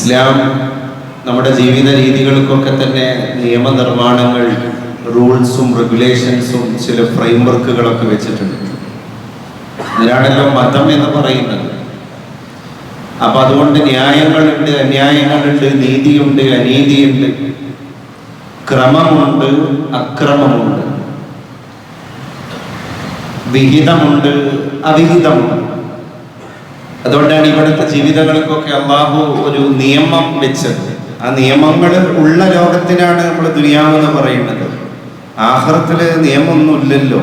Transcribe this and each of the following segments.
ഇസ്ലാം നമ്മുടെ ജീവിത രീതികൾക്കൊക്കെ തന്നെ നിയമനിർമ്മാണങ്ങൾ, റൂൾസും റെഗുലേഷൻസും ചില ഫ്രെയിംവർക്കുകളൊക്കെ വെച്ചിട്ടുണ്ട്. ഇതിനാണല്ലോ മതം എന്ന് പറയുന്നത്. അപ്പൊ അതുകൊണ്ട് ന്യായങ്ങളുണ്ട്, അന്യായങ്ങളുണ്ട്, നീതിയുണ്ട്, അനീതിയുണ്ട്, ക്രമമുണ്ട്, അക്രമമുണ്ട്, വിഹിതമുണ്ട്, അവിഹിതമുണ്ട്. അതുകൊണ്ടാണ് ഇവിടുത്തെ ജീവിതങ്ങൾക്കൊക്കെ അള്ളാഹു ഒരു നിയമം വെച്ചത്. ആ നിയമങ്ങൾ ഉള്ള ലോകത്തിനാണ് നമ്മൾ ദുനിയാവ് എന്ന് പറയുന്നത്. ആഖിറത്തില് നിയമമൊന്നുമില്ലല്ലോ.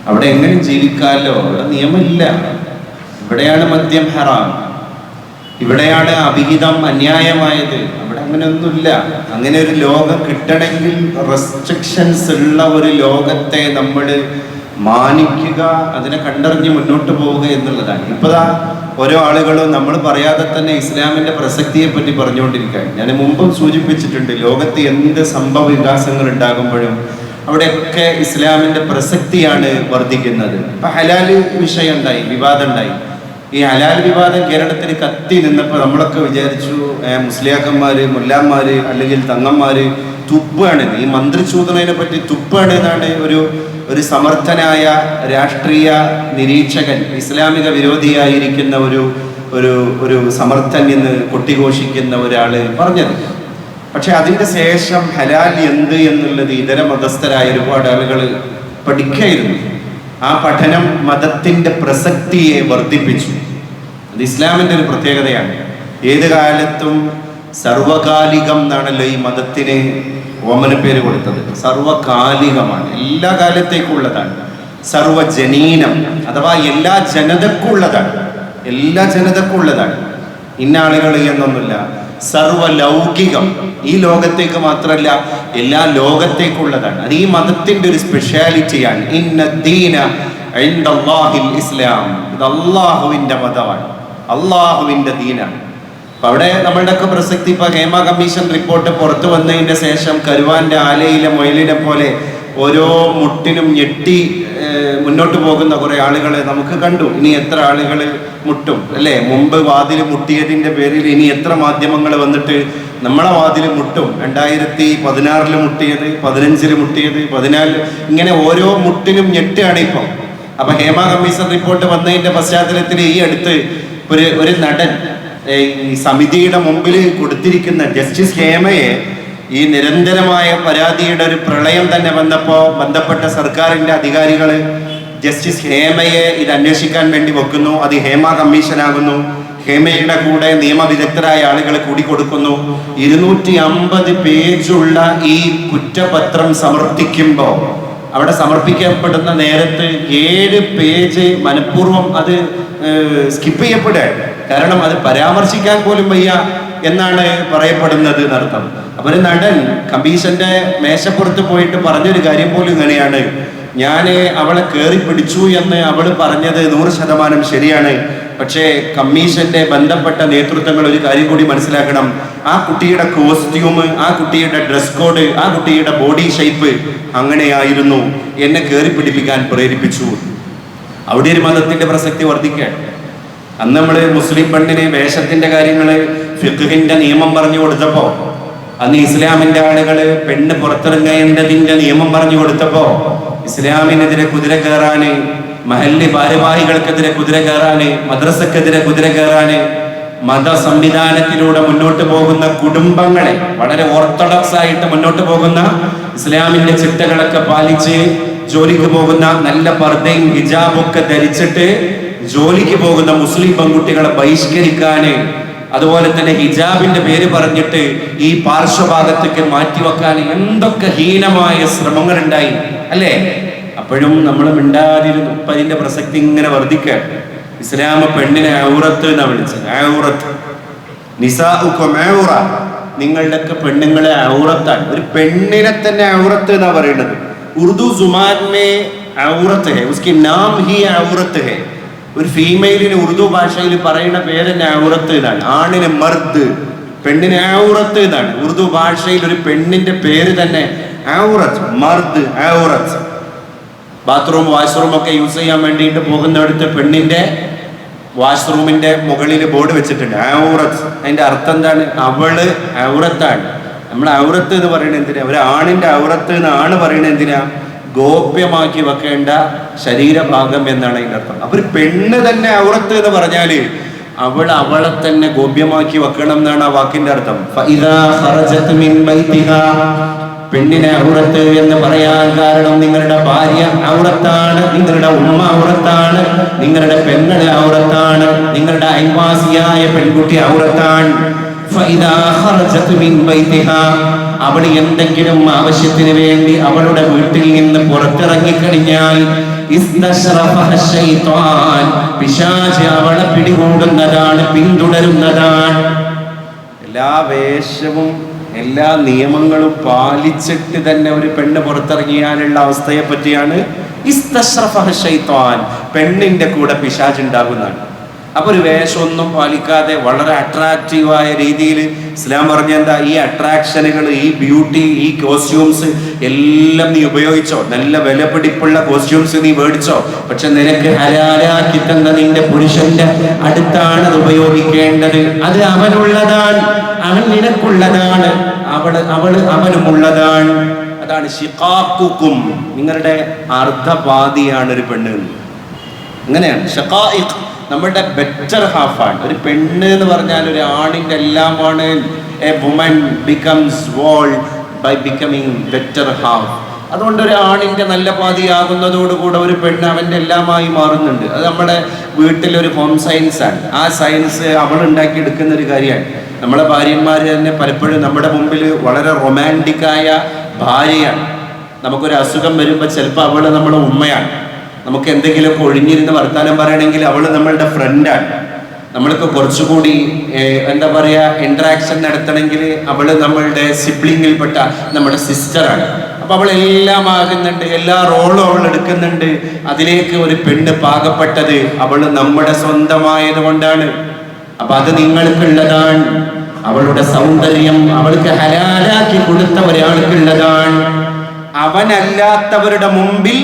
അവിടെ എങ്ങനെ ജീവിക്കാമല്ലോ, അവിടെ നിയമമില്ല. ഇവിടെയാണ് മദ്യം ഹറാം, ഇവിടെയാണ് അവിഹിതം അന്യായമായത്. അവിടെ അങ്ങനെയൊന്നുമില്ല. അങ്ങനെ ഒരു ലോകം കിട്ടണമെങ്കിൽ റെസ്ട്രിക്ഷൻസ് ഉള്ള ഒരു ലോകത്തെ നമ്മൾ മാനിക്കുക, അതിനെ കണ്ടറിഞ്ഞ് മുന്നോട്ട് പോവുക എന്നുള്ളതാണ്. ഇപ്പതാ ഓരോ ആളുകളും നമ്മൾ പറയാതെ തന്നെ ഇസ്ലാമിന്റെ പ്രസക്തിയെ പറ്റി പറഞ്ഞുകൊണ്ടിരിക്കുകയാണ്. ഞാൻ മുമ്പും സൂചിപ്പിച്ചിട്ടുണ്ട്, ലോകത്ത് എന്ത് സംഭവ വികാസങ്ങൾ ഉണ്ടാകുമ്പോഴും അവിടെയൊക്കെ ഇസ്ലാമിന്റെ പ്രസക്തിയാണ് വർദ്ധിക്കുന്നത്. ഇപ്പൊ ഹലാല് വിഷയം ഉണ്ടായി, വിവാദം ഉണ്ടായി. ഈ ഹലാൽ വിവാദം കേരളത്തിൽ കത്തി നിന്നപ്പോൾ നമ്മളൊക്കെ വിചാരിച്ചു മുസ്ലിയാക്കന്മാര്, മുല്ലാന്മാര് അല്ലെങ്കിൽ തങ്ങന്മാര് തുപ്പാണ്, ഈ മന്ത്രിച്ചൂതണതിനെ പറ്റി തുപ്പാണ് എന്നാണ് ഒരു സമർത്ഥനായ രാഷ്ട്രീയ നിരീക്ഷകൻ, ഇസ്ലാമിക വിരോധിയായിരിക്കുന്ന ഒരു സമർത്ഥൻ എന്ന് കൊട്ടിഘോഷിക്കുന്ന ഒരാള് പറഞ്ഞത്. പക്ഷെ അതിൻ്റെ ശേഷം ഹലാൽ എന്ത് എന്നുള്ളത് ഇതര മതസ്ഥരായ ഒരുപാട് ആളുകൾ പഠിക്കായിരുന്നു. ആ പഠനം മതത്തിന്റെ പ്രസക്തിയെ വർദ്ധിപ്പിച്ചു. അത് ഇസ്ലാമിന്റെ ഒരു പ്രത്യേകതയാണ്. ഏത് കാലത്തും സർവകാലികം എന്നാണല്ലോ ഈ മതത്തിന് ഓമന പേര് കൊടുത്തത്. സർവകാലികമാണ്, എല്ലാ കാലത്തേക്കുള്ളതാണ്. സർവജനീനം അഥവാ എല്ലാ ജനതക്കുള്ളതാണ്, എല്ലാ ജനതക്കുള്ളതാണ്. ഇന്ന ആളുകൾ എന്നൊന്നുമില്ല. സർവലൗകികം, ഈ ലോകത്തേക്ക് മാത്രമല്ല എല്ലാ ലോകത്തേക്കുള്ളതാണ്. അത് ഈ മതത്തിന്റെ ഒരു സ്പെഷ്യാലിറ്റിയാണ്. ഇന്ന ദീന ഇൻദല്ലാഹിൽ ഇസ്ലാം, ഇത് അള്ളാഹുവിന്റെ മതമാണ്, അള്ളാഹുവിന്റെ ദീനാണ്. അപ്പൊ അവിടെ നമ്മളുടെയൊക്കെ പ്രസക്തി, ഇപ്പൊ ഹേമ കമ്മീഷൻ റിപ്പോർട്ട് പുറത്തു വന്നതിന്റെ ശേഷം കരുവാന്റെ ആലയിലെ മൊയിലിനെ പോലെ ഓരോ മുട്ടിനും ഞെട്ടി മുന്നോട്ട് പോകുന്ന കുറെ ആളുകളെ നമുക്ക് കണ്ടു. ഇനി എത്ര ആളുകൾ മുട്ടും അല്ലേ? മുമ്പ് വാതിൽ മുട്ടിയതിന്റെ പേരിൽ ഇനി എത്ര മാധ്യമങ്ങൾ വന്നിട്ട് നമ്മളെ വാതിൽ മുട്ടും. 2016 മുട്ടിയത്, 15 മുട്ടിയത്, 14, ഇങ്ങനെ ഓരോ മുട്ടിനും ഞെട്ടുകയാണ് ഇപ്പം. അപ്പൊ ഹേമ കമ്മീഷൻ റിപ്പോർട്ട് വന്നതിന്റെ പശ്ചാത്തലത്തിൽ ഈ അടുത്ത് ഒരു നടൻ ഈ സമിതിയുടെ മുമ്പിൽ കൊടുത്തിരിക്കുന്ന ജസ്റ്റിസ് ഹേമയെ ഈ നിരന്തരമായ പരാതിയുടെ ഒരു പ്രളയം തന്നെ വന്നപ്പോൾ ബന്ധപ്പെട്ട സർക്കാരിന്റെ അധികാരികൾ ജസ്റ്റിസ് ഹേമയെ ഇത് അന്വേഷിക്കാൻ വേണ്ടി വെക്കുന്നു. അത് ഹേമ കമ്മീഷനാകുന്നു. ഹേമയുടെ കൂടെ നിയമവിദഗ്ധരായ ആളുകൾ കൂടിക്കൊടുക്കുന്നു. 250 പേജുള്ള ഈ കുറ്റപത്രം സമർപ്പിക്കുമ്പോൾ അവിടെ സമർപ്പിക്കപ്പെടുന്ന നേരത്ത് 7 പേജ് മനഃപൂർവ്വം അത് സ്കിപ്പ് ചെയ്യപ്പെടുക. കാരണം അത് പരാമർശിക്കാൻ പോലും വയ്യ എന്നാണ് പറയപ്പെടുന്നത് എന്നർത്ഥം. അപ്പൊ ഒരു നടൻ കമ്മീഷന്റെ മേശപ്പുറത്ത് പോയിട്ട് പറഞ്ഞൊരു കാര്യം പോലും ഇങ്ങനെയാണ്: ഞാൻ അവളെ കയറി പിടിച്ചു എന്ന് അവൾ പറഞ്ഞത് 100% ശരിയാണ്. പക്ഷേ കമ്മീഷന്റെ ബന്ധപ്പെട്ട നേതൃത്വങ്ങൾ ഒരു കാര്യം കൂടി മനസ്സിലാക്കണം. ആ കുട്ടിയുടെ കോസ്റ്റ്യൂം, ആ കുട്ടിയുടെ ഡ്രസ് കോഡ്, ആ കുട്ടിയുടെ ബോഡി ഷേപ്പ് അങ്ങനെയായിരുന്നു എന്നെ കയറി പിടിപ്പിക്കാൻ പ്രേരിപ്പിച്ചു. അവിടെ ഒരു മതത്തിന്റെ പ്രസക്തി വർദ്ധിക്കുകയാണ്. അന്ന് നമ്മള് മുസ്ലിം പെണ്ണിന് വേഷത്തിന്റെ കാര്യങ്ങള് ഫിഖ്ഹിന്റെ നിയമം പറഞ്ഞു കൊടുത്തപ്പോ, അന്ന് ഇസ്ലാമിന്റെ ആളുകള് പെണ്ണ് പുറത്തിറങ്ങേണ്ടതിന്റെ നിയമം പറഞ്ഞു കൊടുത്തപ്പോ, ഇസ്ലാമിനെതിരെ കുതിര കയറാന്, മഹല്ലി ഭാരവാഹികൾക്കെതിരെ കുതിര കയറാന്, മദ്രസക്കെതിരെ കുതിര കയറാന്, മത സംവിധാനത്തിലൂടെ മുന്നോട്ട് പോകുന്ന കുടുംബങ്ങളെ, വളരെ ഓർത്തഡോക്സ് ആയിട്ട് മുന്നോട്ട് പോകുന്ന ഇസ്ലാമിന്റെ ചിട്ടകളൊക്കെ പാലിച്ച് ജോലിക്ക് പോകുന്ന, നല്ല പർദ്ദയും ഹിജാബൊക്കെ ധരിച്ചിട്ട് ജോലിക്ക് പോകുന്ന മുസ്ലിം പെൺകുട്ടികളെ ബഹിഷ്കരിക്കാന്, അതുപോലെ തന്നെ ഹിജാബിന്റെ പേര് പറഞ്ഞിട്ട് ഈ പാർശ്വഭാഗത്തേക്ക് മാറ്റിവെക്കാൻ എന്തൊക്കെ ഹീനമായ ശ്രമങ്ങൾ ഉണ്ടായി അല്ലേ? അപ്പോഴും നമ്മൾ മിണ്ടാതിരുന്നു. ഇപ്പൊ അതിന്റെ പ്രസക്തി ഇങ്ങനെ വർദ്ധിക്കുക. ഇസ്ലാം പെണ്ണിനെ ഔറത്ത് എന്നാ വിളിച്ചത്. ഔറത്ത്, നിസാഉകും ഔറ, നിങ്ങളുടെയൊക്കെ പെണ്ണുങ്ങളെ ഔറത്താണ്. ഒരു പെണ്ണിനെ തന്നെ ഔറത്ത് എന്നാ പറയുന്നത്. ഉറുദു സുമാൻ മേ ഔറത്ത് ഹെ, ഉസ്കി നാം ഹി ഔറത്ത് ഹെ. ഒരു ഫീമെയിലിന് ഉറുദു ഭാഷയിൽ പറയുന്ന പേര് തന്നെ ഔറത്ത് എന്നാണ്. ആണിന് മർദ്, പെണ്ണിന് ഔറത്ത് എന്നാണ്. ഉറുദു ഭാഷയിൽ ഒരു പെണ്ണിന്റെ പേര് തന്നെ ഔറത്ത്, മർദ്, ഔറത്ത്. ബാത്റൂം വാഷ്റൂം ഒക്കെ യൂസ് ചെയ്യാൻ വേണ്ടിയിട്ട് പോകുന്നിടത്ത് പെണ്ണിന്റെ വാഷ്റൂമിന്റെ മുകളിൽ ബോർഡ് വെച്ചിട്ടുണ്ട് ഔറത്ത്. അതിന്റെ അർത്ഥം എന്താണ്? അവള് ഔറത്താണ്. നമ്മൾ ഔറത്ത് എന്ന് പറയുന്നത് എന്തിനാ? ഒരു ആണിന്റെ ഔറത്ത് എന്ന് ആണ് പറയുന്നത് എന്തിനാ? ഗോപ്യമാക്കി വെക്കേണ്ട ശരീരഭാഗം എന്നാണ് അതിന്റെ അർത്ഥം. അപ്പൊ ഒരു പെണ്ണ് തന്നെ ഔറത്ത് എന്ന് പറഞ്ഞാല് അവളെ തന്നെ ഗോപ്യമാക്കി വെക്കണം എന്നാണ് ആ വാക്കിന്റെ അർത്ഥം. പെണ്ണിനെ ഔറത്ത് എന്ന് പറയാൻ കാരണം നിങ്ങളുടെ ഭാര്യ ഔറത്താണ്, നിങ്ങളുടെ ഉമ്മ ഔറത്താണ്, നിങ്ങളുടെ പെങ്ങളെ ഔറത്താണ്, നിങ്ങളുടെ അയൽവാസിയായ പെൺകുട്ടി ഔറത്താണ്. അവൾ എന്തെങ്കിലും ആവശ്യത്തിന് വേണ്ടി അവളുടെ വീട്ടിൽ നിന്ന് പുറത്തിറങ്ങിക്കഴിഞ്ഞാൽ പിശാച് അവളെ പിടികൂടുന്നതാണ്, പിന്തുടരുന്നതാണ്. എല്ലാ വേഷവും എല്ലാ നിയമങ്ങളും പാലിച്ചിട്ട് തന്നെ ഒരു പെണ്ണ് പുറത്തിറങ്ങിയാലുള്ള അവസ്ഥയെ പറ്റിയാണ് പെണ്ണിന്റെ കൂടെ പിശാച് ഉണ്ടാകുന്നതാണ്. അപ്പൊ ഒരു വേഷമൊന്നും പാലിക്കാതെ വളരെ അട്രാക്റ്റീവായ രീതിയിൽ ഇസ്ലാം പറഞ്ഞ എന്താ? ഈ അട്രാക്ഷനുകൾ, ഈ ബ്യൂട്ടി, ഈ കോസ്റ്റ്യൂംസ് എല്ലാം നീ ഉപയോഗിച്ചോ, നല്ല വിലപിടിപ്പുള്ള കോസ്റ്റ്യൂംസ് നീ മേടിച്ചോ, പക്ഷെ നിനക്ക് ഹലാലാക്കി തന്ന നിന്റെ പുരുഷന്റെ അടുത്താണ് അത് ഉപയോഗിക്കേണ്ടത്. അത് അവനുള്ളതാണ്, അവൻ നിനക്കുള്ളതാണ്, അവനുമുള്ളതാണ്. അതാണ് ഷിഖാഖുക്കും, നിങ്ങളുടെ അർദ്ധപാതിയാണ് ഒരു പെണ്ണ്. അങ്ങനെയാണ് ഷഖായിഖ്, നമ്മുടെ ബെറ്റർ ഹാഫാണ്. ഒരു പെണ്ണ് എന്ന് പറഞ്ഞാൽ ഒരു ആണിന്റെ എല്ലാമാണ്. A woman becomes whole by becoming better half. അതുകൊണ്ട് ഒരു ആണിന്റെ നല്ല പാതിയാകുന്നതോടുകൂടെ ഒരു പെണ്ണ് അവന്റെ എല്ലാമായി മാറുന്നുണ്ട്. അത് നമ്മുടെ വീട്ടിലൊരു ഹോം സയൻസ് ആണ്. ആ സയൻസ് അവൾ ഉണ്ടാക്കിയെടുക്കുന്ന ഒരു കാര്യമാണ്. നമ്മളെ ഭാര്യന്മാർ തന്നെ പലപ്പോഴും നമ്മുടെ മുമ്പിൽ വളരെ റൊമാൻറ്റിക്കായ ഭാര്യയാണ്. നമുക്കൊരു അസുഖം വരുമ്പോൾ ചിലപ്പോൾ അവള് നമ്മുടെ ഉമ്മയാണ്. നമുക്ക് എന്തെങ്കിലുമൊക്കെ ഒഴിഞ്ഞിരുന്ന് വർത്താനം പറയണമെങ്കിൽ അവള് നമ്മളുടെ ഫ്രണ്ടാണ്. നമ്മൾക്ക് കുറച്ചുകൂടി എന്താ പറയുക, ഇന്ററാക്ഷൻ നടത്തണമെങ്കിൽ അവള് നമ്മളുടെ സിബ്ലിങ്ങിൽപ്പെട്ട നമ്മുടെ സിസ്റ്ററാണ്. അപ്പൊ അവളെല്ലാം ആകുന്നുണ്ട്, എല്ലാ റോളും അവൾ എടുക്കുന്നുണ്ട്. അതിലേക്ക് ഒരു പെണ്ണ് പാകപ്പെട്ടത് അവള് നമ്മുടെ സ്വന്തമായത് കൊണ്ടാണ്. അപ്പൊ അത് നിങ്ങൾക്കുള്ളതാണ്. അവളുടെ സൗന്ദര്യം അവൾക്ക് ഹലാലാക്കി കൊടുത്ത ഒരാൾക്കുള്ളതാണ്. അവനല്ലാത്തവരുടെ മുമ്പിൽ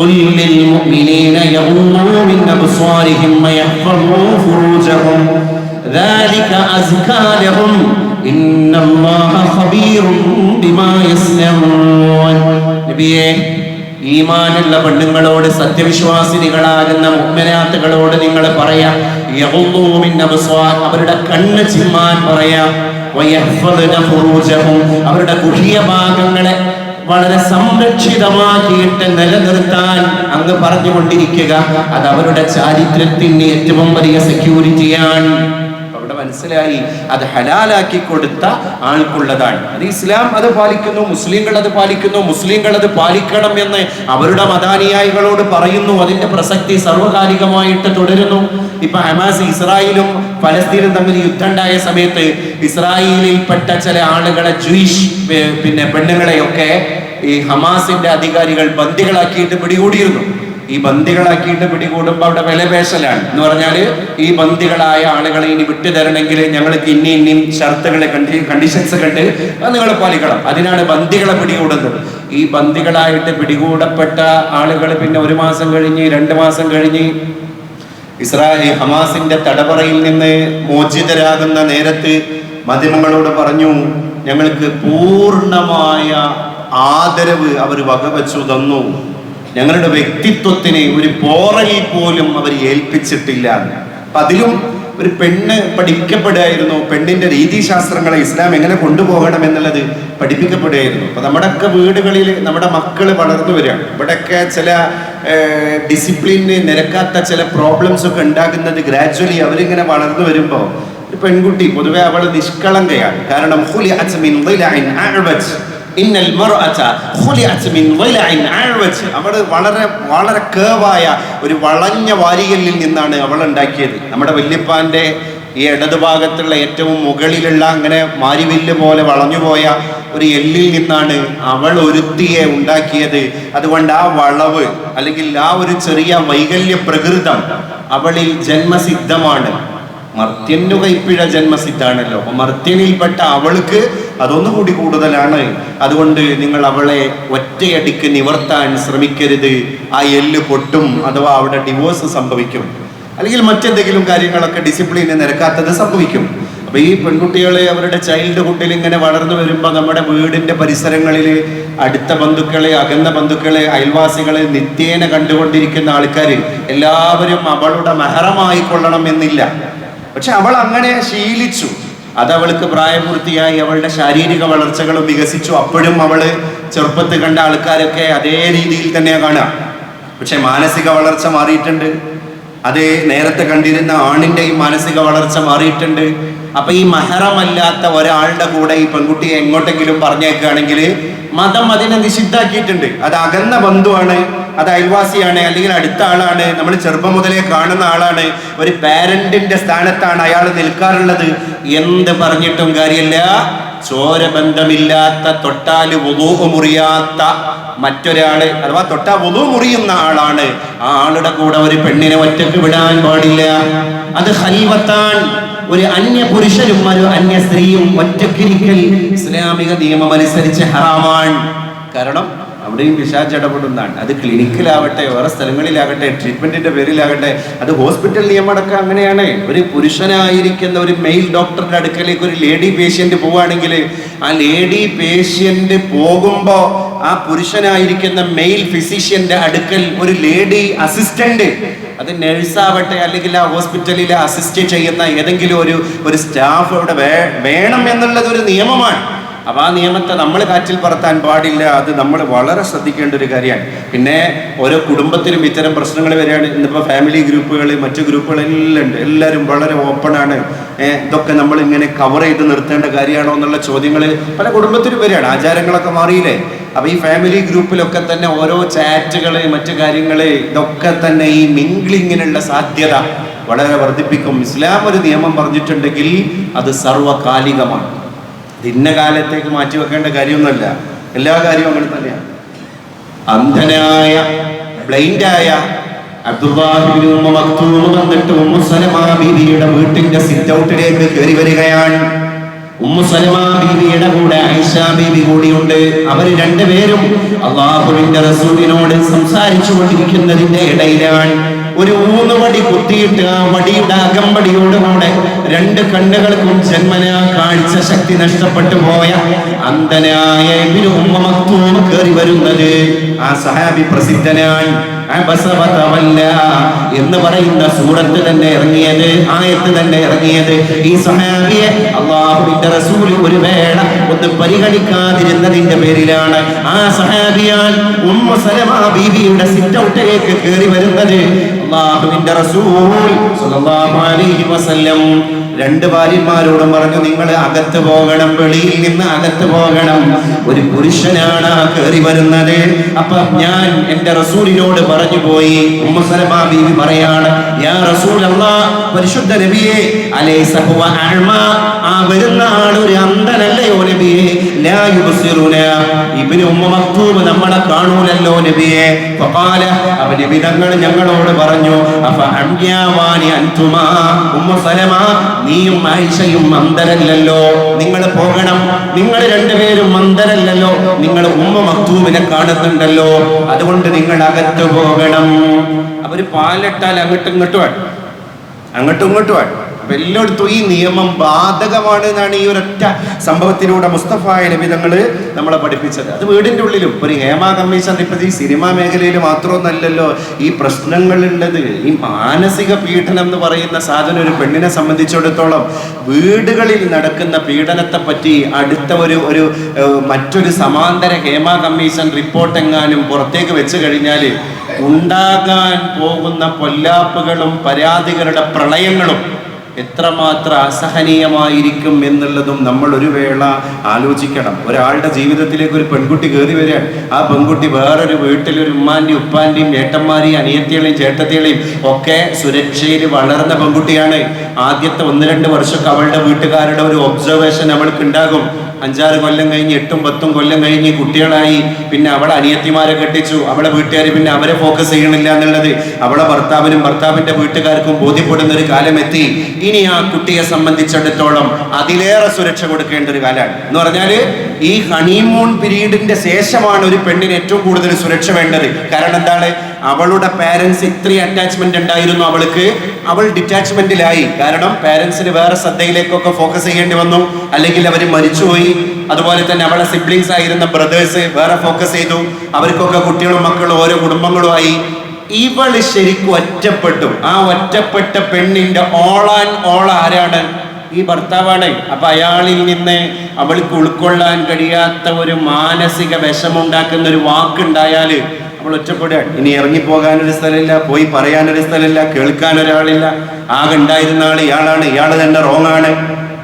قل للمؤمنين يغضوا من أبصارهم ويحفظوا فروجهم ذلك أزكى لهم إن الله خبير بما يصنعون. നബിയേ, ഈമാനുള്ള പെണ്ണുങ്ങളോട്, സത്യവിശ്വാസിനികളാകുന്ന മുഅ്മിനാത്തുകളോട് നിങ്ങൾ പറയാ, യഗ്ളൂ മിൻ അബ്സാർ, അവരുടെ കണ്ണ് ചിമ്മാൻ പറയാ, വയഹ്ഫദ്ന ഫുറൂജഹും, അവരുടെ ഗുഹ്യ ഭാഗങ്ങളെ വളരെ സംരക്ഷിതമാക്കിയിട്ട് നിലനിർത്താൻ അങ്ങ് പറഞ്ഞുകൊണ്ടിരിക്കുക. അത് അവരുടെ ചാരിത്രത്തിന് ഏറ്റവും വലിയ സെക്യൂരിറ്റിയാണ്. അവിടെ മനസ്സിലായി, അത് ഹലാലാക്കി കൊടുത്ത ആൾക്കുള്ളതാണ്. അത് ഇസ്ലാം അത് പാലിക്കുന്നു, മുസ്ലിങ്ങൾ അത് പാലിക്കുന്നു, മുസ്ലിങ്ങൾ അത് പാലിക്കണം എന്ന് അവരുടെ മതാനുയായികളോട് പറയുന്നു. അതിന്റെ പ്രസക്തി സർവകാലികമായിട്ട് തുടരുന്നു. ഇപ്പൊ ഹമാസ് ഇസ്രായേലും ഫലസ്തീനും തമ്മിൽ യുദ്ധം ഉണ്ടായ സമയത്ത് ഇസ്രായേലിൽപ്പെട്ട ചില ആളുകളെ, ജൂയിഷ് പെണ്ണുങ്ങളെയൊക്കെ ഈ ഹമാസിന്റെ അധികാരികൾ ബന്ദികളാക്കിയിട്ട് പിടികൂടിയിരുന്നു. ഈ ബന്ദികളാക്കിയിട്ട് പിടികൂടുമ്പോൾ അവിടെ വിലപേശലാണ്. എന്ന് പറഞ്ഞാല് ഈ ബന്ദികളായ ആളുകളെ ഇനി വിട്ടുതരണമെങ്കിൽ ഞങ്ങൾക്ക് ഇനിയും ഷർത്തുകളെ കണ്ടീഷൻസ് കണ്ട് അത് നിങ്ങൾ പാലിക്കണം. അതിനാണ് ബന്ദികളെ പിടികൂടുന്നത്. ഈ ബന്ദികളായിട്ട് പിടികൂടപ്പെട്ട ആളുകൾ പിന്നെ 1 മാസം കഴിഞ്ഞ് 2 മാസം കഴിഞ്ഞ് ഇസ്രായേൽ ഹമാസിന്റെ തടവറയിൽ നിന്ന് മോചിതരാകുന്ന നേരത്ത് മാധ്യമങ്ങളോട് പറഞ്ഞു, ഞങ്ങൾക്ക് പൂർണ്ണമായ ആദരവ് അവർ വകവെച്ചു തന്നു, ഞങ്ങളുടെ വ്യക്തിത്വത്തിന് ഒരു പോറയിൽ പോലും അവർ ഏൽപ്പിച്ചിട്ടില്ല. അപ്പൊ അതിലും ഒരു പെണ്ണ് പഠിക്കപ്പെടുകയായിരുന്നു. പെണ്ണിന്റെ രീതിശാസ്ത്രങ്ങളെ ഇസ്ലാം എങ്ങനെ കൊണ്ടുപോകണം എന്നുള്ളത് പഠിപ്പിക്കപ്പെടുകയായിരുന്നു. അപ്പൊ നമ്മുടെയൊക്കെ വീടുകളിൽ നമ്മുടെ മക്കൾ വളർന്നു വരികയാണ്. ഇവിടെയൊക്കെ ചില ഡിസിപ്ലിന് നിരക്കാത്ത ചില പ്രോബ്ലംസ് ഒക്കെ ഉണ്ടാകുന്നത് ഗ്രാജുവലി അവരിങ്ങനെ വളർന്നു വരുമ്പോൾ ഒരു പെൺകുട്ടി പൊതുവെ അവൾ നിഷ്കളങ്കയാണ്. കാരണം അവൾ വളരെ വളരെ കേവായ ഒരു വളഞ്ഞ വാരികല്ലിൽ നിന്നാണ് അവൾ ഉണ്ടാക്കിയത്. നമ്മുടെ വല്യപ്പാന്റെ ഈ ഇടതുഭാഗത്തുള്ള ഏറ്റവും മുകളിലുള്ള അങ്ങനെ മാരിവില്ല് പോലെ വളഞ്ഞുപോയ ഒരു എല്ലിൽ നിന്നാണ് അവൾ ഒരുത്തിയെ ഉണ്ടാക്കിയത്. അതുകൊണ്ട് ആ വളവ് അല്ലെങ്കിൽ ആ ഒരു ചെറിയ വൈകല്യ പ്രകൃതം അവളിൽ ജന്മസിദ്ധമാണ്. മർത്യനു കൈപ്പിഴ ജന്മസിദ്ധാണല്ലോ. അപ്പൊ മർത്യനിൽപ്പെട്ട അവൾക്ക് അതൊന്നുകൂടി കൂടുതലാണ്. അതുകൊണ്ട് നിങ്ങൾ അവളെ ഒറ്റയടിക്ക് നിവർത്താൻ ശ്രമിക്കരുത്. ആ എല്ല് പൊട്ടും, അഥവാ അവിടെ ഡിവോഴ്സ് സംഭവിക്കും. അല്ലെങ്കിൽ മറ്റെന്തെങ്കിലും കാര്യങ്ങളൊക്കെ ഡിസിപ്ലിന് നിരക്കാത്തത് സംഭവിക്കും. അപ്പൊ ഈ പെൺകുട്ടികളെ അവരുടെ ചൈൽഡ്ഹുഡിൽ ഇങ്ങനെ വളർന്നു വരുമ്പോൾ നമ്മുടെ വീടിന്റെ പരിസരങ്ങളിൽ അടുത്ത ബന്ധുക്കളെ, അകന്ന ബന്ധുക്കളെ, അയൽവാസികളെ നിത്യേന കണ്ടുകൊണ്ടിരിക്കുന്ന ആൾക്കാർ എല്ലാവരും അവളുടെ മെഹറമായി കൊള്ളണം എന്നില്ല. പക്ഷെ അവൾ അങ്ങനെ ശീലിച്ചു. അതവൾക്ക് പ്രായപൂർത്തിയായി, അവളുടെ ശാരീരിക വളർച്ചകളും വികസിച്ചു. അപ്പോഴും അവള് ചെറുപ്പത്തിൽ കണ്ട ആൾക്കാരൊക്കെ അതേ രീതിയിൽ തന്നെയാണ് കാണുക. പക്ഷെ മാനസിക വളർച്ച മാറിയിട്ടുണ്ട്. അതേ നേരത്തെ കണ്ടിരുന്ന ആണിന്റെയും മാനസിക വളർച്ച മാറിയിട്ടുണ്ട്. അപ്പൊ ഈ മഹറമല്ലാത്ത ഒരാളുടെ കൂടെ ഈ പെൺകുട്ടിയെ എങ്ങോട്ടെങ്കിലും പറഞ്ഞേക്കുകയാണെങ്കിൽ മതം അതിനെ നിഷിദ്ധാക്കിയിട്ടുണ്ട്. അത് അകന്ന ബന്ധുവാണ്, അത് അയൽവാസിയാണ്, അല്ലെങ്കിൽ അടുത്ത ആളാണ്, നമ്മൾ ചെറുപ്പം മുതലേ കാണുന്ന ആളാണ്, ഒരു പാരന്റിന്റെ സ്ഥാനത്താണ് അയാൾ നിൽക്കാറുള്ളത്. എന്ത് പറഞ്ഞിട്ടും കാര്യമില്ല. ചോരബന്ധമില്ലാത്ത, തൊട്ടാല് വുളൂ മുറിയാത്ത മറ്റൊരാള്, അഥവാ തൊട്ടാ വുളൂ മുറിയുന്ന ആളാണ്, ആ ആളുടെ കൂടെ ഒരു പെണ്ണിനെ ഒറ്റക്ക് വിടാൻ പാടില്ല. അത് ഖൽവത്താൻ. ഒരു അന്യ പുരുഷനും ഒരു അന്യ സ്ത്രീയും ഒറ്റക്കിരിക്കൽ ഇസ്ലാമിക നിയമം അനുസരിച്ച് ഹറാമാണ്. കാരണം അവിടെയും പിശാച് ഇടപെടുന്നതാണ്. അത് ക്ലിനിക്കിലാവട്ടെ, വേറെ സ്ഥലങ്ങളിലാകട്ടെ, ട്രീറ്റ്മെന്റിന്റെ പേരിലാകട്ടെ, അത് ഹോസ്പിറ്റൽ നിയമമടക്കം അങ്ങനെയാണ്. ഒരു പുരുഷനായിരിക്കുന്ന ഒരു മെയിൽ ഡോക്ടറുടെ അടുക്കലേക്ക് ഒരു ലേഡി പേഷ്യന്റ് പോവുകയാണെങ്കിൽ ആ ലേഡി പേഷ്യന്റ് പോകുമ്പോ ആ പുരുഷനായിരിക്കുന്ന മെയിൽ ഫിസിഷ്യന്റെ അടുക്കൽ ഒരു ലേഡി അസിസ്റ്റന്റ്, അത് നഴ്സാവട്ടെ അല്ലെങ്കിൽ ആ ഹോസ്പിറ്റലിൽ അസിസ്റ്റ് ചെയ്യുന്ന ഏതെങ്കിലും ഒരു സ്റ്റാഫ് അവിടെ വേണം എന്നുള്ളത് ഒരു നിയമമാണ്. അപ്പൊ ആ നിയമത്തെ നമ്മൾ കാറ്റിൽ പറത്താൻ പാടില്ല. അത് നമ്മൾ വളരെ ശ്രദ്ധിക്കേണ്ട ഒരു കാര്യമാണ്. പിന്നെ ഓരോ കുടുംബത്തിലും ഇത്തരം പ്രശ്നങ്ങൾ വരികയാണ്. ഇന്നിപ്പോൾ ഫാമിലി ഗ്രൂപ്പുകൾ, മറ്റു ഗ്രൂപ്പുകളെല്ലാം ഉണ്ട്. എല്ലാവരും വളരെ ഓപ്പണാണ്. ഇതൊക്കെ നമ്മൾ ഇങ്ങനെ കവർ ചെയ്ത് നിർത്തേണ്ട കാര്യമാണോ എന്നുള്ള ചോദ്യങ്ങൾ പല കുടുംബത്തിലും വരികയാണ്. ആചാരങ്ങളൊക്കെ മാറിയില്ലേ? അപ്പൊ ഈ ഫാമിലി ഗ്രൂപ്പിലൊക്കെ തന്നെ ഓരോ ചാറ്റുകള്, മറ്റു കാര്യങ്ങള്, ഇതൊക്കെ തന്നെ ഈ മിംഗ്ലിങ്ങിനുള്ള സാധ്യത വളരെ വർദ്ധിപ്പിക്കും. ഇസ്ലാം ഒരു നിയമം പറഞ്ഞിട്ടുണ്ടെങ്കിൽ അത് സർവകാലികമാണ്. ഇന്ന കാലത്തേക്ക് മാറ്റി വെക്കേണ്ട കാര്യമൊന്നുമല്ല. എല്ലാ കാര്യവും അങ്ങനെ തന്നെയാണ്. അന്ധനായ, ബ്ലൈൻഡായ അബ്ദുല്ലാഹി ഇബ്നു ഉമ്മ മക്തൂം വന്നിട്ട് ഉമ്മു സലമ ബീവിയുടെ വീട്ടിന്റെ സിറ്റ് ഔട്ടിലേക്ക് കയറി വരികയാണ്. ഉമ്മു സലമ ബീവിയുടെ കൂടെ ആയിഷ ബീവി കൂടിയുണ്ട്. അവർ രണ്ടുപേരും അല്ലാഹുവിന്റെ റസൂലിനോട് സംസാരിച്ചു കൊണ്ടിരിക്കുന്നതിന്റെ ഇടയിലാണ് ഒരു ഊന്നുവടി കുത്തിയിട്ട് ആ വടിയുടെ അകമ്പടിയോടുകൂടെ രണ്ട് കണ്ണുകൾക്കും ജന്മനാ കാഴ്ച ശക്തി നഷ്ടപ്പെട്ടു പോയ അന്ധനായ ഇബ്നു ഉമ്മ മക്തൂം കയറി വരുന്നത്. ആ സഹാബി പ്രസിദ്ധനാണ്. എന്ന് പറയുന്ന സൂറത്ത് തന്നെ ഇറങ്ങിയത്, ആയത്ത് തന്നെ ഇറങ്ങിയത് ഈ സഹാബിയെ അല്ലാഹുവിന്റെ റസൂൽ ഒരു വേള ഒന്ന് പരിഗണിക്കാതിരുന്നതിന്റെ പേരിലാണ്. ആ സഹാബിയാൽ ഉമ്മു സലമ ബീവിയുടെ സിറ്റ് ഔട്ടിലേക്ക് കയറി വരുന്നത്. അല്ലാഹുവിന്റെ റസൂൽ സ്വല്ലല്ലാഹു അലൈഹി വസല്ലം രണ്ട് ഭാര്യമാരോടും പറഞ്ഞു, നിങ്ങൾ അകത്ത് പോകണം, വെളിയിൽ നിന്ന് അകത്ത് പോകണം. ഒരു പുരുഷനാണ് കയറി വരുന്നത്. അപ്പൊ ഞാൻ എന്റെ റസൂലിനോട് പറഞ്ഞു പോയി. ഉമ്മു സലമ ബീവി പറയാണ്, യാ റസൂലല്ലാഹ്, പരിശുദ്ധ നബിയേ, അലൈസ ഹുവ അഅ്മ, ആ വരുന്ന ആൾ ഒരു അന്ധനല്ലയോ നബിയേ? ലാ യുബ്സിറുന, ഇബ്നു ഉമ്മ മക്തൂം നമ്മളെ കാണൂലല്ലോ നബിയേ. ഫഖാല, അവ നബി തങ്ങൾ ഞങ്ങളോട് പറഞ്ഞു, അഫ അംയാവാനി അൻതുമാ, ഉമ്മു സലമ, നീയും ആയിഷയും അന്ധരല്ലല്ലോ, നിങ്ങൾ പോകണം. നിങ്ങൾ രണ്ടുപേരും അന്ധരല്ലല്ലോ, നിങ്ങൾ ഉമ്മ മക്തൂമിനെ കാണുന്നുണ്ടല്ലോ, അതുകൊണ്ട് നിങ്ങൾ അകത്ത് പോകണം. അവര് പാലിട്ടാൽ അങ്ങോട്ടും ഇങ്ങോട്ടും അപ്പൊ എല്ലായിടത്തും ഈ നിയമം ബാധകമാണ് എന്നാണ് ഈ ഒരൊറ്റ സംഭവത്തിലൂടെ മുസ്തഫ നബി തങ്ങള് നമ്മളെ പഠിപ്പിച്ചത്. അത് വീടിന്റെ ഉള്ളിലും ഒരു ഹേമ കമ്മീഷൻ ഇപ്പൊ ഈ സിനിമാ മേഖലയിൽ മാത്രമൊന്നല്ലല്ലോ ഈ പ്രശ്നങ്ങളുള്ളത്. ഈ മാനസിക പീഡനം എന്ന് പറയുന്ന സാധനം ഒരു പെണ്ണിനെ സംബന്ധിച്ചിടത്തോളം വീടുകളിൽ നടക്കുന്ന പീഡനത്തെ പറ്റി അടുത്ത ഒരു മറ്റൊരു സമാന്തര ഹേമ കമ്മീഷൻ റിപ്പോർട്ട് എങ്ങാനും പുറത്തേക്ക് വെച്ച് കഴിഞ്ഞാൽ ഉണ്ടാകാൻ പോകുന്ന പൊല്ലാപ്പുകളും പരാതികളുടെ പ്രളയങ്ങളും എത്രമാത്രം അസഹനീയമായിരിക്കും എന്നുള്ളതും നമ്മൾ ഒരു വേള ആലോചിക്കണം. ഒരാളുടെ ജീവിതത്തിലേക്ക് ഒരു പെൺകുട്ടി കയറി വരിക, ആ പെൺകുട്ടി വേറൊരു വീട്ടിലൊരു ഉമ്മാൻ്റെയും ഉപ്പാൻ്റെയും ഏട്ടന്മാരെയും അനിയത്തികളെയും ചേട്ടത്തികളെയും ഒക്കെ സുരക്ഷയിൽ വളർന്ന പെൺകുട്ടിയാണ്. ആദ്യത്തെ 1-2 വർഷമൊക്കെ അവളുടെ വീട്ടുകാരുടെ ഒരു ഒബ്സർവേഷൻ അവൾക്ക് ഉണ്ടാകും. 5-6 കൊല്ലം കഴിഞ്ഞ് 8-10 കൊല്ലം കഴിഞ്ഞ് കുട്ടികളായി. പിന്നെ അവളെ അനിയത്തിമാരെ കെട്ടിച്ചു. അവളെ വീട്ടുകാർ പിന്നെ അവരെ ഫോക്കസ് ചെയ്യണില്ല എന്നുള്ളത് അവളെ ഭർത്താവിനും ഭർത്താവിന്റെ വീട്ടുകാർക്കും ബോധ്യപ്പെടുന്ന ഒരു കാലം എത്തി. ഇനി ആ കുട്ടിയെ സംബന്ധിച്ചിടത്തോളം അതിലേറെ സുരക്ഷ കൊടുക്കേണ്ട ഒരു കാലമാണ്. എന്ന് പറഞ്ഞാല് ഈ ഹണിമൂൺ പീരീഡിന്റെ ശേഷമാണ് ഒരു പെണ്ണിന് ഏറ്റവും കൂടുതൽ സുരക്ഷ വേണ്ടത്. കാരണം എന്താണ്? അവളുടെ പാരൻസ് ഇത്രയും അറ്റാച്ച്മെന്റ് ഉണ്ടായിരുന്നു അവൾക്ക്, അവൾ ഡിറ്റാച്ച്മെന്റിലായി. കാരണം പാരൻസിന് വേറെ ശ്രദ്ധയിലേക്കൊക്കെ ഫോക്കസ് ചെയ്യേണ്ടി വന്നു, അല്ലെങ്കിൽ അവർ മരിച്ചുപോയി. അതുപോലെ തന്നെ അവളെ സിബ്ലിങ്സ് ആയിരുന്ന ബ്രദേഴ്സ് വേറെ ഫോക്കസ് ചെയ്തു, അവർക്കൊക്കെ കുട്ടികളും മക്കളും ഓരോ കുടുംബങ്ങളുമായി. ഇവള് ശരിക്കും ഒറ്റപ്പെട്ടു. ആ ഒറ്റപ്പെട്ട പെണ്ണിന്റെ ഓൾ ആരാണ്? ഈ ഭർത്താവാണ്. അപ്പൊ അയാളിൽ നിന്ന് അവൾക്ക് ഉൾക്കൊള്ളാൻ കഴിയാത്ത ഒരു മാനസിക വിഷമുണ്ടാക്കുന്ന ഒരു വാക്കുണ്ടായാല് അവൾ ഒറ്റപ്പെടുകയാണ്. ഇനി ഇറങ്ങിപ്പോകാനൊരു സ്ഥലമില്ല, പോയി പറയാനൊരു സ്ഥലമില്ല, കേൾക്കാൻ ഒരാളില്ല. ആകെ ഉണ്ടായിരുന്ന ആൾ ഇയാളാണ്, ഇയാൾ തന്നെ റോങ് ആണ്.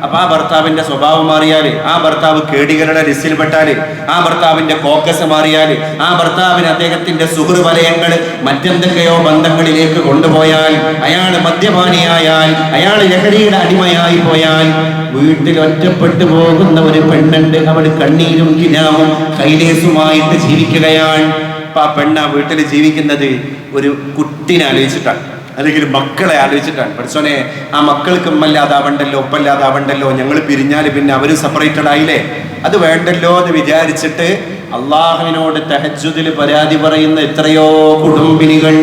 അപ്പൊ ആ ഭർത്താവിന്റെ സ്വഭാവം മാറിയാല്, ആ ഭർത്താവ് കേടികളുടെ ലിസ്റ്റിൽപ്പെട്ടാല്, ആ ഭർത്താവിന്റെ ഫോക്കസ് മാറിയാല്, ആ ഭർത്താവിന് അദ്ദേഹത്തിന്റെ സുഹൃത്ത് വലയങ്ങൾ മറ്റെന്തൊക്കെയോ ബന്ധങ്ങളിലേക്ക് കൊണ്ടുപോയാൽ, അയാൾ മദ്യപാനിയായാൽ, അയാൾ ലഹരിയുടെ അടിമയായി പോയാൽ, വീട്ടിൽ ഒറ്റപ്പെട്ടു പോകുന്ന ഒരു പെണ്ണുണ്ട്. അവൾ കണ്ണീരും കിനാവും കൈലേസുമായിട്ട് ജീവിക്കുകയാണ്. അപ്പൊ ആ പെണ്ണ വീട്ടിൽ ജീവിക്കുന്നത് ഒരു കുട്ടിനെ ആലോചിച്ചിട്ടാണ്, അല്ലെങ്കിൽ മക്കളെ ആലോചിച്ചിട്ടാണ്. പഠിച്ചോനെ, ആ മക്കൾക്ക് ഉമ്മല്ലാതാവണ്ടല്ലോ, ഒപ്പല്ലാതാവണ്ടല്ലോ, ഞങ്ങൾ പിരിഞ്ഞാൽ പിന്നെ അവരും സെപ്പറേറ്റഡ് ആയില്ലേ, അത് വേണ്ടല്ലോ എന്ന് വിചാരിച്ചിട്ട് അള്ളാഹുവിനോട് തഹജ്ജുദിൽ പരാതി പറയുന്ന എത്രയോ കുടുംബിനികൾ.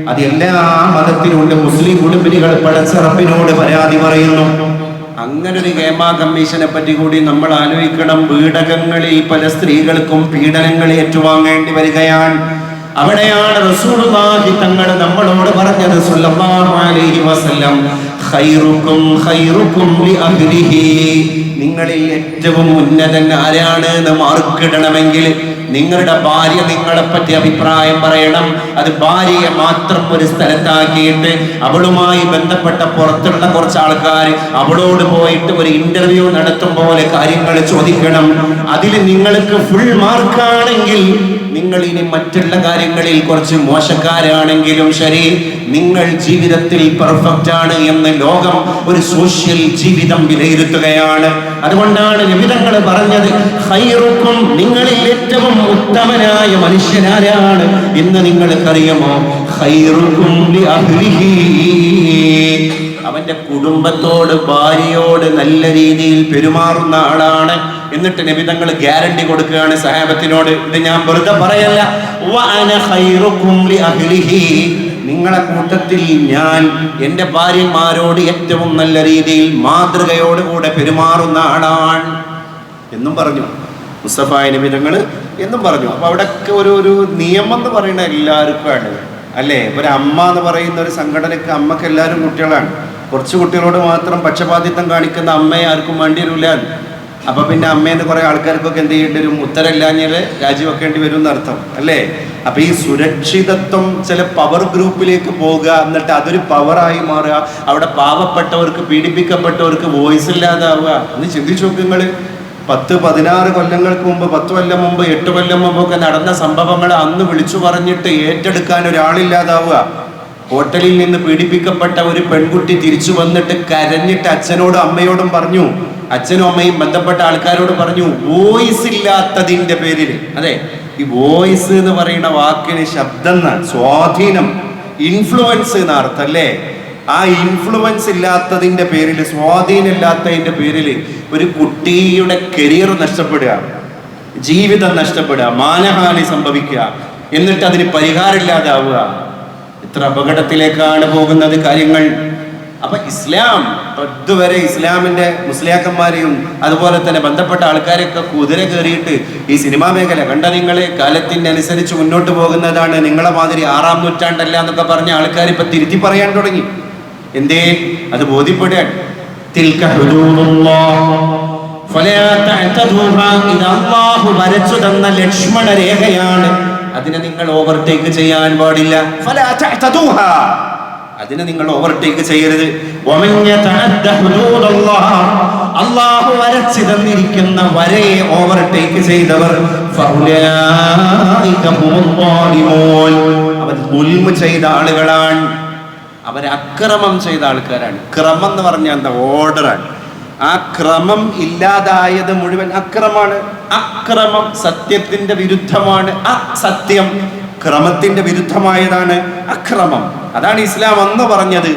അത് എല്ലാ മതത്തിലുണ്ട്. മുസ്ലിം കുടുംബിനികൾ പടച്ച റബ്ബിനോട് പരാതി പറയുന്നു. അങ്ങനെ ഒരു ഹേമ കമ്മീഷനെ പറ്റി കൂടി നമ്മൾ ആലോചിക്കണം. വീടകങ്ങളിൽ പല സ്ത്രീകൾക്കും പീഡനങ്ങൾ ഏറ്റുവാങ്ങേണ്ടി വരികയാണ്. അവിടെയാണ് റസൂലുള്ളാഹി തങ്ങൾ നമ്മളോട് പറഞ്ഞത് സല്ലല്ലാഹു അലൈഹി വസല്ലം, ഖൈറുക്കും ഖൈറുക്കും ലിഅഹ്ലിഹി. നിങ്ങളിൽ ഏറ്റവും ഉന്നതൻ ആരാണ് എന്ന് മാർക്കിടണമെങ്കിൽ നിങ്ങളുടെ ഭാര്യ നിങ്ങളെ പറ്റി അഭിപ്രായം പറയണം. അത് ഭാര്യയെ മാത്രം ഒരു സ്ഥലത്താക്കിയിട്ട് അവളുമായി ബന്ധപ്പെട്ട പുറത്തുള്ള കുറച്ച് ആൾക്കാർ അവളോട് പോയിട്ട് ഒരു ഇന്റർവ്യൂ നടത്തും പോലെ കാര്യങ്ങൾ ചോദിക്കണം. അതിൽ നിങ്ങൾക്ക് ഫുൾ മാർക്കാണെങ്കിൽ, നിങ്ങൾ ഇനി മറ്റുള്ള കാര്യങ്ങളിൽ കുറച്ച് മോശക്കാരാണെങ്കിലും ശരി, നിങ്ങൾ ജീവിതത്തിൽ പെർഫെക്റ്റ് ആണ് എന്ന് ലോകം ഒരു സോഷ്യൽ ജീവിതം വിലയിരുത്തുകയാണ്. അതുകൊണ്ടാണ് നിബിധങ്ങൾ പറഞ്ഞത്, ഖൈറുക്കും, നിങ്ങളിൽ ഏറ്റവും ഉത്തമനായ മനുഷ്യനാരാണ് എന്ന് നിങ്ങൾക്കറിയുമോ? ഖൈറുക്കും ലിഅഹ്ലിഹി. അവന്റെ കുടുംബത്തോട്, ഭാര്യയോട് നല്ല രീതിയിൽ പെരുമാറുന്ന ആളാണ്. എന്നിട്ട് നബിതങ്ങൾ ഗ്യാരണ്ടി കൊടുക്കുകയാണ് സഹാബത്തിനോട്, ഇത് ഞാൻ വെറുതെ പറയല്ല, വഅന ഖൈറുക്കും ലിഅഹ്ലിഹി. നിങ്ങളെ കൂട്ടത്തിൽ ഞാൻ എൻ്റെ ഭാര്യമാരോട് ഏറ്റവും നല്ല രീതിയിൽ മാതൃകയോടുകൂടെ പെരുമാറുന്ന ആളാണ് എന്നും പറഞ്ഞു മുസ്തഫായ നബി തങ്ങൾ എന്നും പറഞ്ഞു. അപ്പൊ അവിടെയൊക്കെ ഒരു നിയമം എന്ന് പറയുന്ന എല്ലാവർക്കും ആണ് അല്ലേ. ഒരു അമ്മ എന്ന് പറയുന്ന ഒരു സംഘടനയ്ക്ക് അമ്മക്ക് എല്ലാവരും കുട്ടികളാണ്. കുറച്ച് കുട്ടികളോട് മാത്രം പക്ഷപാതിത്വം കാണിക്കുന്ന അമ്മയെ ആർക്കും വേണ്ടി വരില്ല. അപ്പൊ പിന്നെ അമ്മയെന്ന് കുറെ ആൾക്കാർക്കൊക്കെ എന്ത് ചെയ്യേണ്ടി വരും? ഉത്തരമില്ലാഞ്ഞാല് രാജിവെക്കേണ്ടി വരും എന്നർത്ഥം അല്ലേ. അപ്പൊ ഈ സുരക്ഷിതത്വം ചില പവർ ഗ്രൂപ്പിലേക്ക് പോകുക, എന്നിട്ട് അതൊരു പവറായി മാറുക, അവിടെ പാവപ്പെട്ടവർക്ക്, പീഡിപ്പിക്കപ്പെട്ടവർക്ക് വോയിസ് ഇല്ലാതാവുക. ഒന്ന് ചിന്തിച്ചു നോക്ക് നിങ്ങള്. 10-16 കൊല്ലങ്ങൾക്ക് മുമ്പ്, 10 കൊല്ലം മുമ്പ്, 8 കൊല്ലം മുമ്പൊക്കെ നടന്ന സംഭവങ്ങൾ അന്ന് വിളിച്ചു പറഞ്ഞിട്ട് ഏറ്റെടുക്കാൻ ഒരാളില്ലാതാവുക. ഹോട്ടലിൽ നിന്ന് പീഡിപ്പിക്കപ്പെട്ട ഒരു പെൺകുട്ടി തിരിച്ചു വന്നിട്ട് കരഞ്ഞിട്ട് അച്ഛനോടും അമ്മയോടും പറഞ്ഞു, അച്ഛനും അമ്മയും ബന്ധപ്പെട്ട ആൾക്കാരോട് പറഞ്ഞു, വോയിസ് ഇല്ലാത്തതിന്റെ പേരിൽ. അതെ, ഈ വോയിസ് എന്ന് പറയുന്ന വാക്കിന് ശബ്ദം, സ്വാധീനം, ഇൻഫ്ലുവൻസ് എന്ന അർത്ഥം അല്ലേ. ആ ഇൻഫ്ലുവൻസ് ഇല്ലാത്തതിന്റെ പേരിൽ, സ്വാധീനം ഇല്ലാത്തതിന്റെ പേരിൽ ഒരു കുട്ടിയുടെ കരിയർ നഷ്ടപ്പെടുക, ജീവിതം നഷ്ടപ്പെടുക, മാനഹാനി സംഭവിക്കുക, എന്നിട്ട് അതിന് പരിഹാരമില്ലാതാവുക. എത്ര അപകടത്തിലേക്കാണ് പോകുന്നത് കാര്യങ്ങൾ. അപ്പൊ ഇസ്ലാം ഇതുവരെ ഇസ്ലാമിന്റെ മുസ്ലിയാക്കന്മാരെയും അതുപോലെ തന്നെ ബന്ധപ്പെട്ട ആൾക്കാരെയൊക്കെ കുതിര കയറിയിട്ട് ഈ സിനിമാ മേഖല കണ്ട നിങ്ങളെ കാലത്തിന്റെ അനുസരിച്ച് മുന്നോട്ട് പോകുന്നതാണ്, നിങ്ങളെ മാതിരി 6-ാം നൂറ്റാണ്ടല്ല എന്നൊക്കെ പറഞ്ഞ ആൾക്കാർ ഇപ്പൊ തിരുത്തി പറയാൻ തുടങ്ങി. എന്തേ? അത് ബോധ്യപ്പെടുകയാണ്. ഇത് അല്ലാഹു വരച്ചു തന്ന ലക്ഷ്മണ രേഖയാണ്. അതിനെ നിങ്ങൾ ഓവർടേക്ക് ചെയ്യാൻ പാടില്ല. അതിനെ നിങ്ങൾ ഓവർടേക്ക് ചെയ്യരുത്. അല്ലാഹു വരച്ചു തന്നിരിക്കുന്ന വരയെ ഓവർടേക്ക് ചെയ്തവർ അവർ ദുൽമ് ചെയ്ത ആളുകളാണ്, അവർ അക്രമം ചെയ്ത ആൾക്കാരാണ്. ക്രമം എന്ന് പറഞ്ഞാൽ എന്താ? ഓർഡറാണ്. ആ ക്രമം ഇല്ലാതായത് മുഴുവൻ അക്രമാണ്. അക്രമം സത്യത്തിന്റെ വിരുദ്ധമാണ്. അസത്യം ക്രമത്തിന്റെ വിരുദ്ധമായതാണ് അക്രമം. അതാണ് ഇസ്ലാം അന്ന് പറഞ്ഞത്,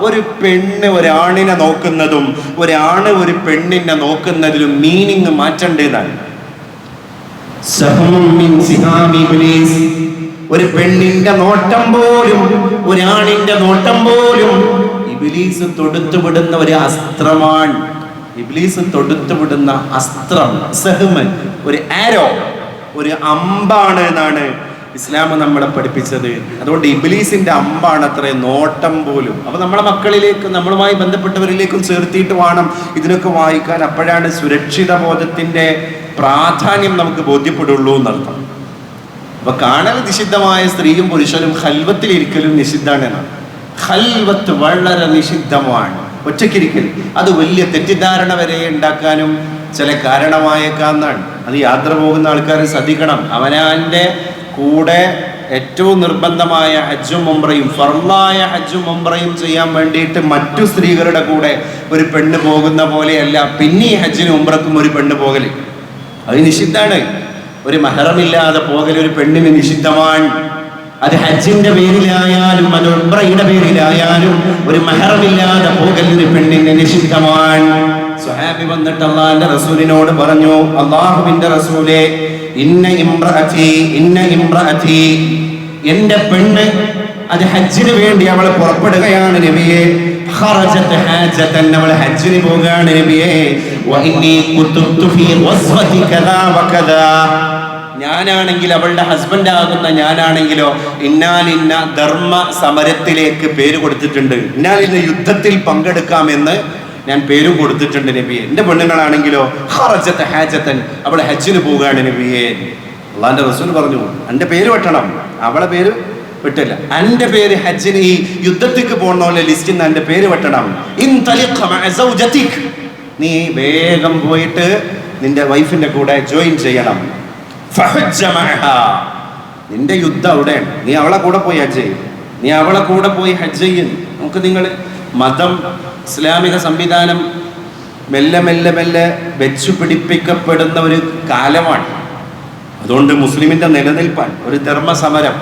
ഒരു പെണ്ണ് ഒരാണിനെ നോക്കുന്നതും ഒരാണ് ഒരു പെണ്ണിനെ നോക്കുന്നതിലും മീനിങ് മാറ്റേണ്ടതാണ്. ഒരു പെണ്ണിന്റെ നോട്ടം പോലും, ഒരാണിന്റെ നോട്ടം പോലും ഇബ്ലീസ് തൊടുത്തുവിടുന്ന ഒരു അസ്ത്രമാണ്. ഇബ്ലീസ് തൊടുത്തുവിടുന്ന അസ്ത്രം, സഹ്മ്, ഒരു ആരോ, ഒരു അമ്പാണ് എന്നാണ് ഇസ്ലാം നമ്മളെ പഠിപ്പിച്ചത്. അതുകൊണ്ട് ഇബ്ലീസിന്റെ അമ്പാണ് അത്ര നോട്ടം പോലും. അപ്പൊ നമ്മളെ മക്കളിലേക്ക്, നമ്മളുമായി ബന്ധപ്പെട്ടവരിലേക്കും ചേർത്തിയിട്ട് വേണം ഇതിനൊക്കെ വായിക്കാൻ. അപ്പോഴാണ് സുരക്ഷിത ബോധത്തിന്റെ പ്രാധാന്യം നമുക്ക് ബോധ്യപ്പെടുള്ളൂ എന്നർത്ഥം. അപ്പൊ കാണൽ നിഷിദ്ധമായ സ്ത്രീയും പുരുഷനും ഖൽവത്തിലിരിക്കലും നിഷിദ്ധാണ്. ഖൽവത്ത് വളരെ നിഷിദ്ധമാണ്. ഒറ്റയ്ക്കിരിക്കൽ അത് വലിയ തെറ്റിദ്ധാരണ വരെ ഉണ്ടാക്കാനും ചില കാരണമായേക്കാന്നാണ്. അത് യാത്ര പോകുന്ന ആൾക്കാർ ശ്രദ്ധിക്കണം. അവനാന്റെ കൂടെ ഏറ്റവും നിർബന്ധമായ ഹജ്ജും ഉംറയും, ഫർളായ ഹജ്ജും ഉംറയും ചെയ്യാൻ വേണ്ടിയിട്ട് മറ്റു സ്ത്രീകളുടെ കൂടെ ഒരു പെണ്ണ് പോകുന്ന പോലെയല്ല പിന്നെ ഈ ഹജ്ജിനും ഉംറക്കും ഒരു പെണ്ണ് പോകല്. അത് നിഷിദ്ധാണ്. ഒരു മഹറമില്ലാതെ പോകൽ ഒരു പെണ്ണിന് നിഷിദ്ധമാണ്. അത് ഹജ്ജിന്റെ പേരിലായാലും അത് ഉംറയുടെ പേരിലായാലും ഒരു മഹറമില്ലാതെ പോകൽ ഒരു പെണ്ണിന് നിഷിദ്ധമാണ്. സ്വഹാബി വന്നിട്ട് അല്ലാഹുവിന്റെ റസൂലിനോട് പറഞ്ഞു, അല്ലാഹുവിന്റെ റസൂലേ, ഇന്ന ഇംറഅതി, എന്റെ പെണ്ണ് അത് ഹജ്ജിന് വേണ്ടി അവൾ പുറപ്പെടുകയാണ് നബിയെ. ഖറജത് ഹാജതൻ, അവൾ ഹജ്ജിന് പോകാണ് നബിയെ. വഇന്നി കുതുബ്തു ഫീ വസ്വതി കദാ വകദാ, ഞാനാണെങ്കിൽ അവളുടെ ഹസ്ബൻഡ് ആകുന്ന ഞാനാണെങ്കിലോ ഇന്നാലിന്ന ധർമ്മ സമരത്തിലേക്ക് പേര് കൊടുത്തിട്ടുണ്ട്, ഇന്നാലിന്ന യുദ്ധത്തിൽ പങ്കെടുക്കാമെന്ന് ഞാൻ പേരും കൊടുത്തിട്ടുണ്ട് നബിയെ. എന്റെ പെണ്ണുങ്ങളാണെങ്കിലോ ഖറജത് ഹാജതൻ, അവൾ ഹജ്ജിന് പോവുകയാണ് നബിയെ. അള്ളാന്റെ റസൂൽ പറഞ്ഞു, എന്റെ പേര് വെട്ടണം. അവളെ പേര് വിട്ടില്ല. എന്റെ പേര് ഹജ്ജിന്, ഈ യുദ്ധത്തിക്ക് പോകണോലെ ലിസ്റ്റിൽ നിന്ന് എന്റെ പേര് വെട്ടണം. നീ വേഗം പോയിട്ട് നിന്റെ വൈഫിന്റെ കൂടെ ജോയിൻ ചെയ്യണം. നിന്റെ യുദ്ധം അവിടെയാണ്. നീ അവളെ കൂടെ പോയി ഹജ്ജ് ചെയ്യും. നീ അവളെ കൂടെ പോയി ഹജ്ജ് ചെയ്യും. നമുക്ക് നിങ്ങൾ മതം, ഇസ്ലാമിക സംവിധാനം മെല്ലെ മെല്ലെ മെല്ലെ വെച്ചു പിടിപ്പിക്കപ്പെടുന്ന ഒരു കാലമാണ്. അതുകൊണ്ട് മുസ്ലിമിന്റെ നിലനിൽപ്പാൻ ഒരു ധർമ്മസമരം.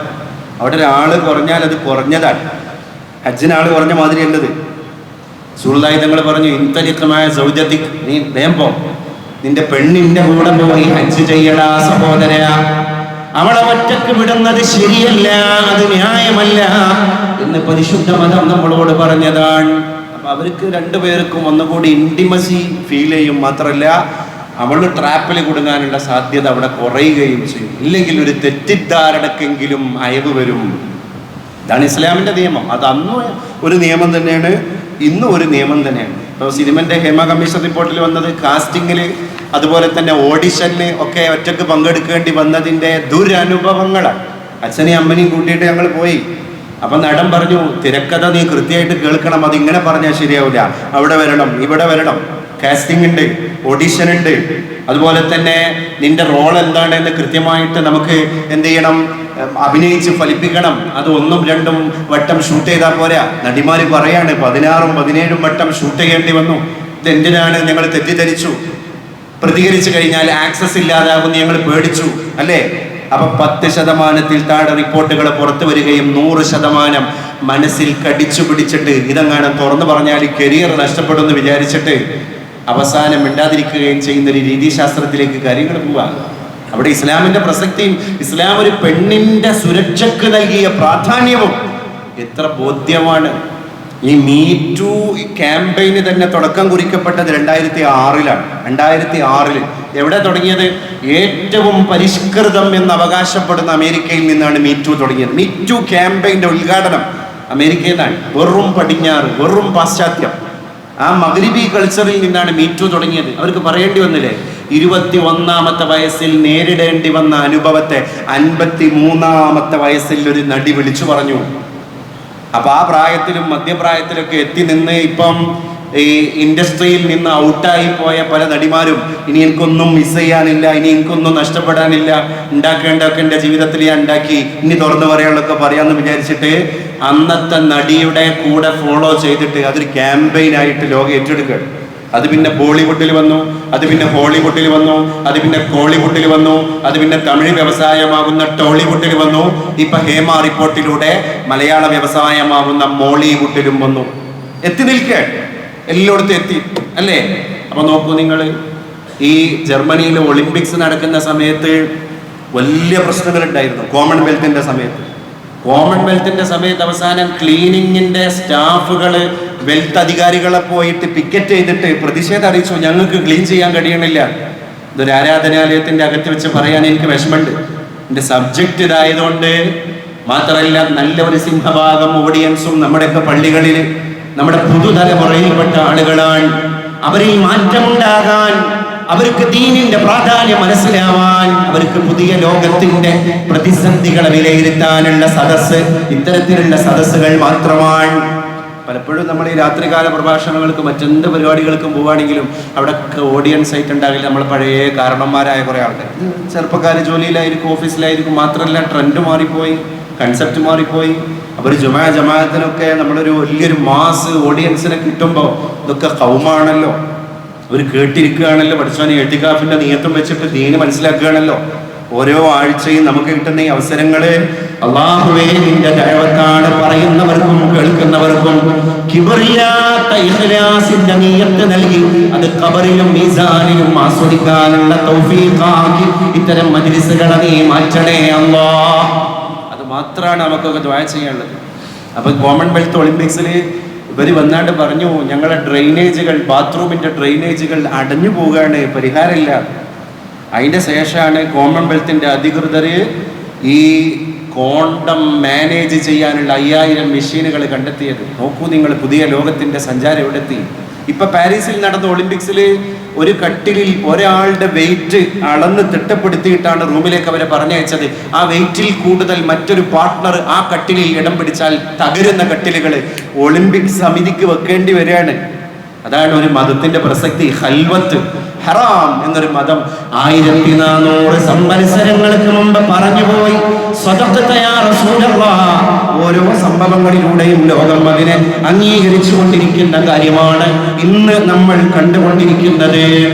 അവിടെ ഒരാള് കുറഞ്ഞാൽ അത് കുറഞ്ഞതാണ്. ഹജ്ജിന് ആള് കുറഞ്ഞ മാതിരി അല്ലത്. റസൂലുള്ളാഹി തങ്ങൾ പറഞ്ഞു, ഇൻതലിഖമായ സൗജതിക്, നീ വേഗം പോ, നിന്റെ പെണ്ണിന്റെ കൂടെ പോയി ഹജ്ജ് ചെയ്യടാ സഹോദര. അവളെ ഒറ്റക്ക് വിടുന്നത് ശരിയല്ല, അത് ന്യായമല്ല എന്ന് പരിശുദ്ധ മതം നമ്മളോട് പറഞ്ഞതാണ്. അപ്പൊ അവർക്ക് രണ്ടുപേർക്കും ഒന്നുകൂടി ഇന്റിമസി ഫീൽ ചെയ്യും. മാത്രമല്ല അവള് ട്രാപ്പിൽ കുടുങ്ങാനുള്ള സാധ്യത അവിടെ കുറയുകയും ചെയ്യും. ഇല്ലെങ്കിൽ ഒരു തെറ്റിദ്ധാരണക്കെങ്കിലും അയവ് വരും. ഇതാണ് ഇസ്ലാമിന്റെ നിയമം. അത് അന്നും ഒരു നിയമം തന്നെയാണ്, ഇന്നും ഒരു നിയമം തന്നെയാണ്. ഇപ്പോൾ സിനിമന്റെ ഹേമ കമ്മീഷൻ റിപ്പോർട്ടിൽ വന്നത് കാസ്റ്റിങ്ങിൽ, അതുപോലെ തന്നെ ഓഡിഷനിൽ ഒക്കെ ഒറ്റക്ക് പങ്കെടുക്കേണ്ടി വന്നതിന്റെ ദുരനുഭവങ്ങളാണ്. അച്ഛനെയും അമ്മനെയും കൂട്ടിയിട്ട് ഞങ്ങൾ പോയി. അപ്പൊ നടൻ പറഞ്ഞു, തിരക്കഥ നീ കൃത്യമായിട്ട് കേൾക്കണം, അതിങ്ങനെ പറഞ്ഞാൽ ശരിയാവില്ല, അവിടെ വരണം, ഇവിടെ വരണം, കാസ്റ്റിംഗ് ഉണ്ട്, ഓഡിഷൻ ഉണ്ട്, അതുപോലെ തന്നെ നിന്റെ റോൾ എന്താണെന്ന് കൃത്യമായിട്ട് നമുക്ക് എന്ത് ചെയ്യണം, അഭിനയിച്ച് ഫലിപ്പിക്കണം. അത് 1ഉം 2ഉം വട്ടം ഷൂട്ട് ചെയ്താൽ പോരാ. നടിമാര് പറയാണ് 16ഉം 17ഉം വട്ടം ഷൂട്ട് ചെയ്യേണ്ടി വന്നു. ഇതെന്തിനാണ്, ഞങ്ങൾ തെറ്റിദ്ധരിച്ചു, പ്രതികരിച്ചു കഴിഞ്ഞാൽ ആക്സസ് ഇല്ലാതാകും, ഞങ്ങൾ പേടിച്ചു അല്ലേ. അപ്പൊ 10% താഴെ റിപ്പോർട്ടുകൾ പുറത്തു വരികയും 100% മനസ്സിൽ കടിച്ചു പിടിച്ചിട്ട് ഇതെങ്ങാനും തുറന്നു പറഞ്ഞാൽ കരിയർ നഷ്ടപ്പെടുമെന്ന് വിചാരിച്ചിട്ട് അവസാനം മിണ്ടാതിരിക്കുകയും ചെയ്യുന്ന ഒരു രീതിശാസ്ത്രത്തിലേക്ക് കാര്യങ്ങൾ പോവാം. അവിടെ ഇസ്ലാമിന്റെ പ്രസക്തിയും ഇസ്ലാം ഒരു പെണ്ണിന്റെ സുരക്ഷയ്ക്ക് നൽകിയ പ്രാധാന്യവും എത്ര ബോധ്യമാണ്. ഈ മീ ടു ക്യാമ്പയിന് തന്നെ തുടക്കം കുറിക്കപ്പെട്ടത് 2006-ലാണ്. 2006 എവിടെ തുടങ്ങിയത്? ഏറ്റവും പരിഷ്കൃതം എന്ന് അവകാശപ്പെടുന്ന അമേരിക്കയിൽ നിന്നാണ് മീ ടു തുടങ്ങിയത്. മീ ടു ക്യാമ്പയിന്റെ ഉദ്ഘാടനം അമേരിക്കയിൽ നിന്നാണ്. വെറും പടിഞ്ഞാറ്, വെറും പാശ്ചാത്യം, ആ മഗ്രിബി കൾച്ചറിൽ നിന്നാണ് മീ ടു തുടങ്ങിയത്. അവർക്ക് പറയേണ്ടി വന്നില്ലേ, 21-ാമത്തെ വയസ്സിൽ നേരിടേണ്ടി വന്ന അനുഭവത്തെ 53-ാമത്തെ വയസ്സിൽ ഒരു നടി വിളിച്ചു പറഞ്ഞു. അപ്പൊ ആ പ്രായത്തിലും മധ്യപ്രായത്തിലൊക്കെ എത്തി നിന്ന് ഇപ്പം ഈ ഇൻഡസ്ട്രിയിൽ നിന്ന് ഔട്ടായി പോയ പല നടിമാരും ഇനി എനിക്കൊന്നും മിസ് ചെയ്യാനില്ല, ഇനി എനിക്കൊന്നും നഷ്ടപ്പെടാനില്ല, ഉണ്ടാക്കേണ്ടതൊക്കെ എൻ്റെ ജീവിതത്തിൽ ഞാൻ ഉണ്ടാക്കി, ഇനി തുറന്നു പറയാനുള്ളതൊക്കെ പറയാമെന്ന് വിചാരിച്ചിട്ട് അന്നത്തെ നടിയുടെ കൂടെ ഫോളോ ചെയ്തിട്ട് അതൊരു ക്യാമ്പയിനായിട്ട് ലോകം ഏറ്റെടുക്കുക. അത് പിന്നെ ബോളിവുഡിൽ വന്നു, അത് പിന്നെ ഹോളിവുഡിൽ വന്നു, അത് പിന്നെ കോളിവുഡിൽ വന്നു, അത് പിന്നെ തമിഴ് വ്യവസായമാകുന്ന ടോളിവുഡിൽ വന്നു. ഇപ്പൊ ഹേമ റിപ്പോർട്ടിലൂടെ മലയാള വ്യവസായമാകുന്ന മോളിവുഡിലും വന്നു. എത്തി നിൽക്കുക, എല്ലായിടത്തും എത്തി അല്ലേ. അപ്പൊ നോക്കൂ നിങ്ങൾ, ഈ ജർമ്മനിയിൽ ഒളിമ്പിക്സ് നടക്കുന്ന സമയത്ത് വലിയ പ്രശ്നങ്ങളുണ്ടായിരുന്നു കോമൺവെൽത്തിന്റെ സമയത്ത്. അവസാനം ക്ലീനിങ്ങിന്റെ സ്റ്റാഫുകൾ വെൽത്ത് അധികാരികളെ പോയിട്ട് പിക്കറ്റ് ചെയ്തിട്ട് പ്രതിഷേധം അറിയിച്ചു, ഞങ്ങൾക്ക് ക്ലീൻ ചെയ്യാൻ കഴിയണില്ല. ഇതൊരു ആരാധനാലയത്തിന്റെ അകത്ത് വെച്ച് പറയാൻ എനിക്ക് വിഷമമുണ്ട്. എന്റെ സബ്ജക്റ്റ് ഇതായതുകൊണ്ട് മാത്രമല്ല, നല്ല ഒരു സിംഹഭാഗം ഓഡിയൻസും നമ്മുടെയൊക്കെ പള്ളികളിൽ നമ്മുടെ പുതുതലമുറയിൽപ്പെട്ട ആളുകളാണ്. അവരിൽ മാറ്റമുണ്ടാകാൻ, അവർക്ക് ദീനിന്റെ പ്രാധാന്യം മനസ്സിലാവാൻ, അവർക്ക് പുതിയ ലോകത്തിന്റെ പ്രതിസന്ധികളെ വിലയിരുത്താനുള്ള സദസ്സ് ഇത്തരത്തിലുള്ള സദസ്സുകൾ മാത്രമാണ്. പലപ്പോഴും നമ്മൾ ഈ രാത്രികാല പ്രഭാഷണങ്ങൾക്ക് മറ്റെന്ത് പരിപാടികൾക്കും പോവുകയാണെങ്കിലും അവിടെയൊക്കെ ഓഡിയൻസ് ആയിട്ട് ഉണ്ടാകില്ല നമ്മൾ പഴയ കാരണന്മാരായ കുറേ ആൾക്കാർ. ചെറുപ്പക്കാർ ജോലിയിലായിരിക്കും, ഓഫീസിലായിരിക്കും. മാത്രമല്ല ട്രെൻഡ് മാറിപ്പോയി, കൺസെപ്റ്റ് മാറിപ്പോയി. അവർ ജമാഅത്തിനൊക്കെ നമ്മളൊരു വലിയൊരു മാസ് ഓഡിയൻസിനെ കിട്ടുമ്പോൾ ഇതൊക്കെ കൗമാണല്ലോ, അവർ കേട്ടിരിക്കുകയാണല്ലോ. പഠിച്ചവനെ എഴുതിക്കാഫിന്റെ നിയത്തം വെച്ചിട്ട് ദീന് മനസ്സിലാക്കുകയാണല്ലോ. ഓരോ ആഴ്ചയും നമുക്ക് കിട്ടുന്ന ഈ അവസരങ്ങള് അല്ലാഹുവേ നിന്റെ ദഅവത്താണ് പറയുന്നവർക്കും കേൾക്കുന്നവർക്കും കിബ്റിയാത്ത ഇഖ്ലാസിന്റെ നിയത്ത് നൽകി അത് ഖബറിലും മീസാനിലും ആസ്വദിക്കാനുള്ള തൗഫീഖാക്കി ഇത്തരം മജ്ലിസുകളെ നീ മാറ്റണേ അല്ലാഹ്. അത് മാത്രമാണ് നമുക്കൊക്കെ ദുആ ചെയ്യാനുള്ളത്. അപ്പൊ കോമൺവെൽത്ത് ഒളിമ്പിക്സിൽ ഇവര് വന്നാണ്ട് പറഞ്ഞു, ഞങ്ങളെ ഡ്രെയിനേജുകൾ, ബാത്റൂമിന്റെ ഡ്രെയിനേജുകൾ അടഞ്ഞു പോവുകയാണ്, പരിഹാരമില്ല. അതിന്റെ ശേഷമാണ് കോമൺവെൽത്തിന്റെ അധികൃതര് ഈ കോണ്ടം മാനേജ് ചെയ്യാനുള്ള 5000 മെഷീനുകൾ കണ്ടെത്തിയത്. നോക്കൂ നിങ്ങൾ, പുതിയ ലോകത്തിന്റെ സഞ്ചാരം എവിടെത്തി. ഇപ്പൊ പാരീസിൽ നടന്ന ഒളിമ്പിക്സിൽ ഒരു കട്ടിലിൽ ഒരാളുടെ വെയിറ്റ് അളന്ന് തിട്ടപ്പെടുത്തിയിട്ടാണ് റൂമിലേക്ക് അവരെ പറഞ്ഞയച്ചത്. ആ വെയിറ്റിൽ കൂടുതൽ മറ്റൊരു പാർട്ട്ണർ ആ കട്ടിലിൽ ഇടം പിടിച്ചാൽ തകരുന്ന കട്ടിലുകൾ ഒളിമ്പിക് സമിതിക്ക് വെക്കേണ്ടി വരികയാണ്. അതാണ് ഒരു മതത്തിന്റെ പ്രസക്തി. ഖൽവത്ത് ഹറാം എന്നൊരു മതം 1400 സംവത്സരങ്ങൾക്ക് മുമ്പ് പറഞ്ഞുപോയി. സ്വതക്കത്ത യാ റസൂലല്ലാഹ്. ഓരോ സംഭവങ്ങളിലൂടെയും ലോകം അതിനെ അംഗീകരിച്ചു കൊണ്ടിരിക്കുന്ന കാര്യമാണ് ഇന്ന് നമ്മൾ കണ്ടുകൊണ്ടിരിക്കുന്നത്.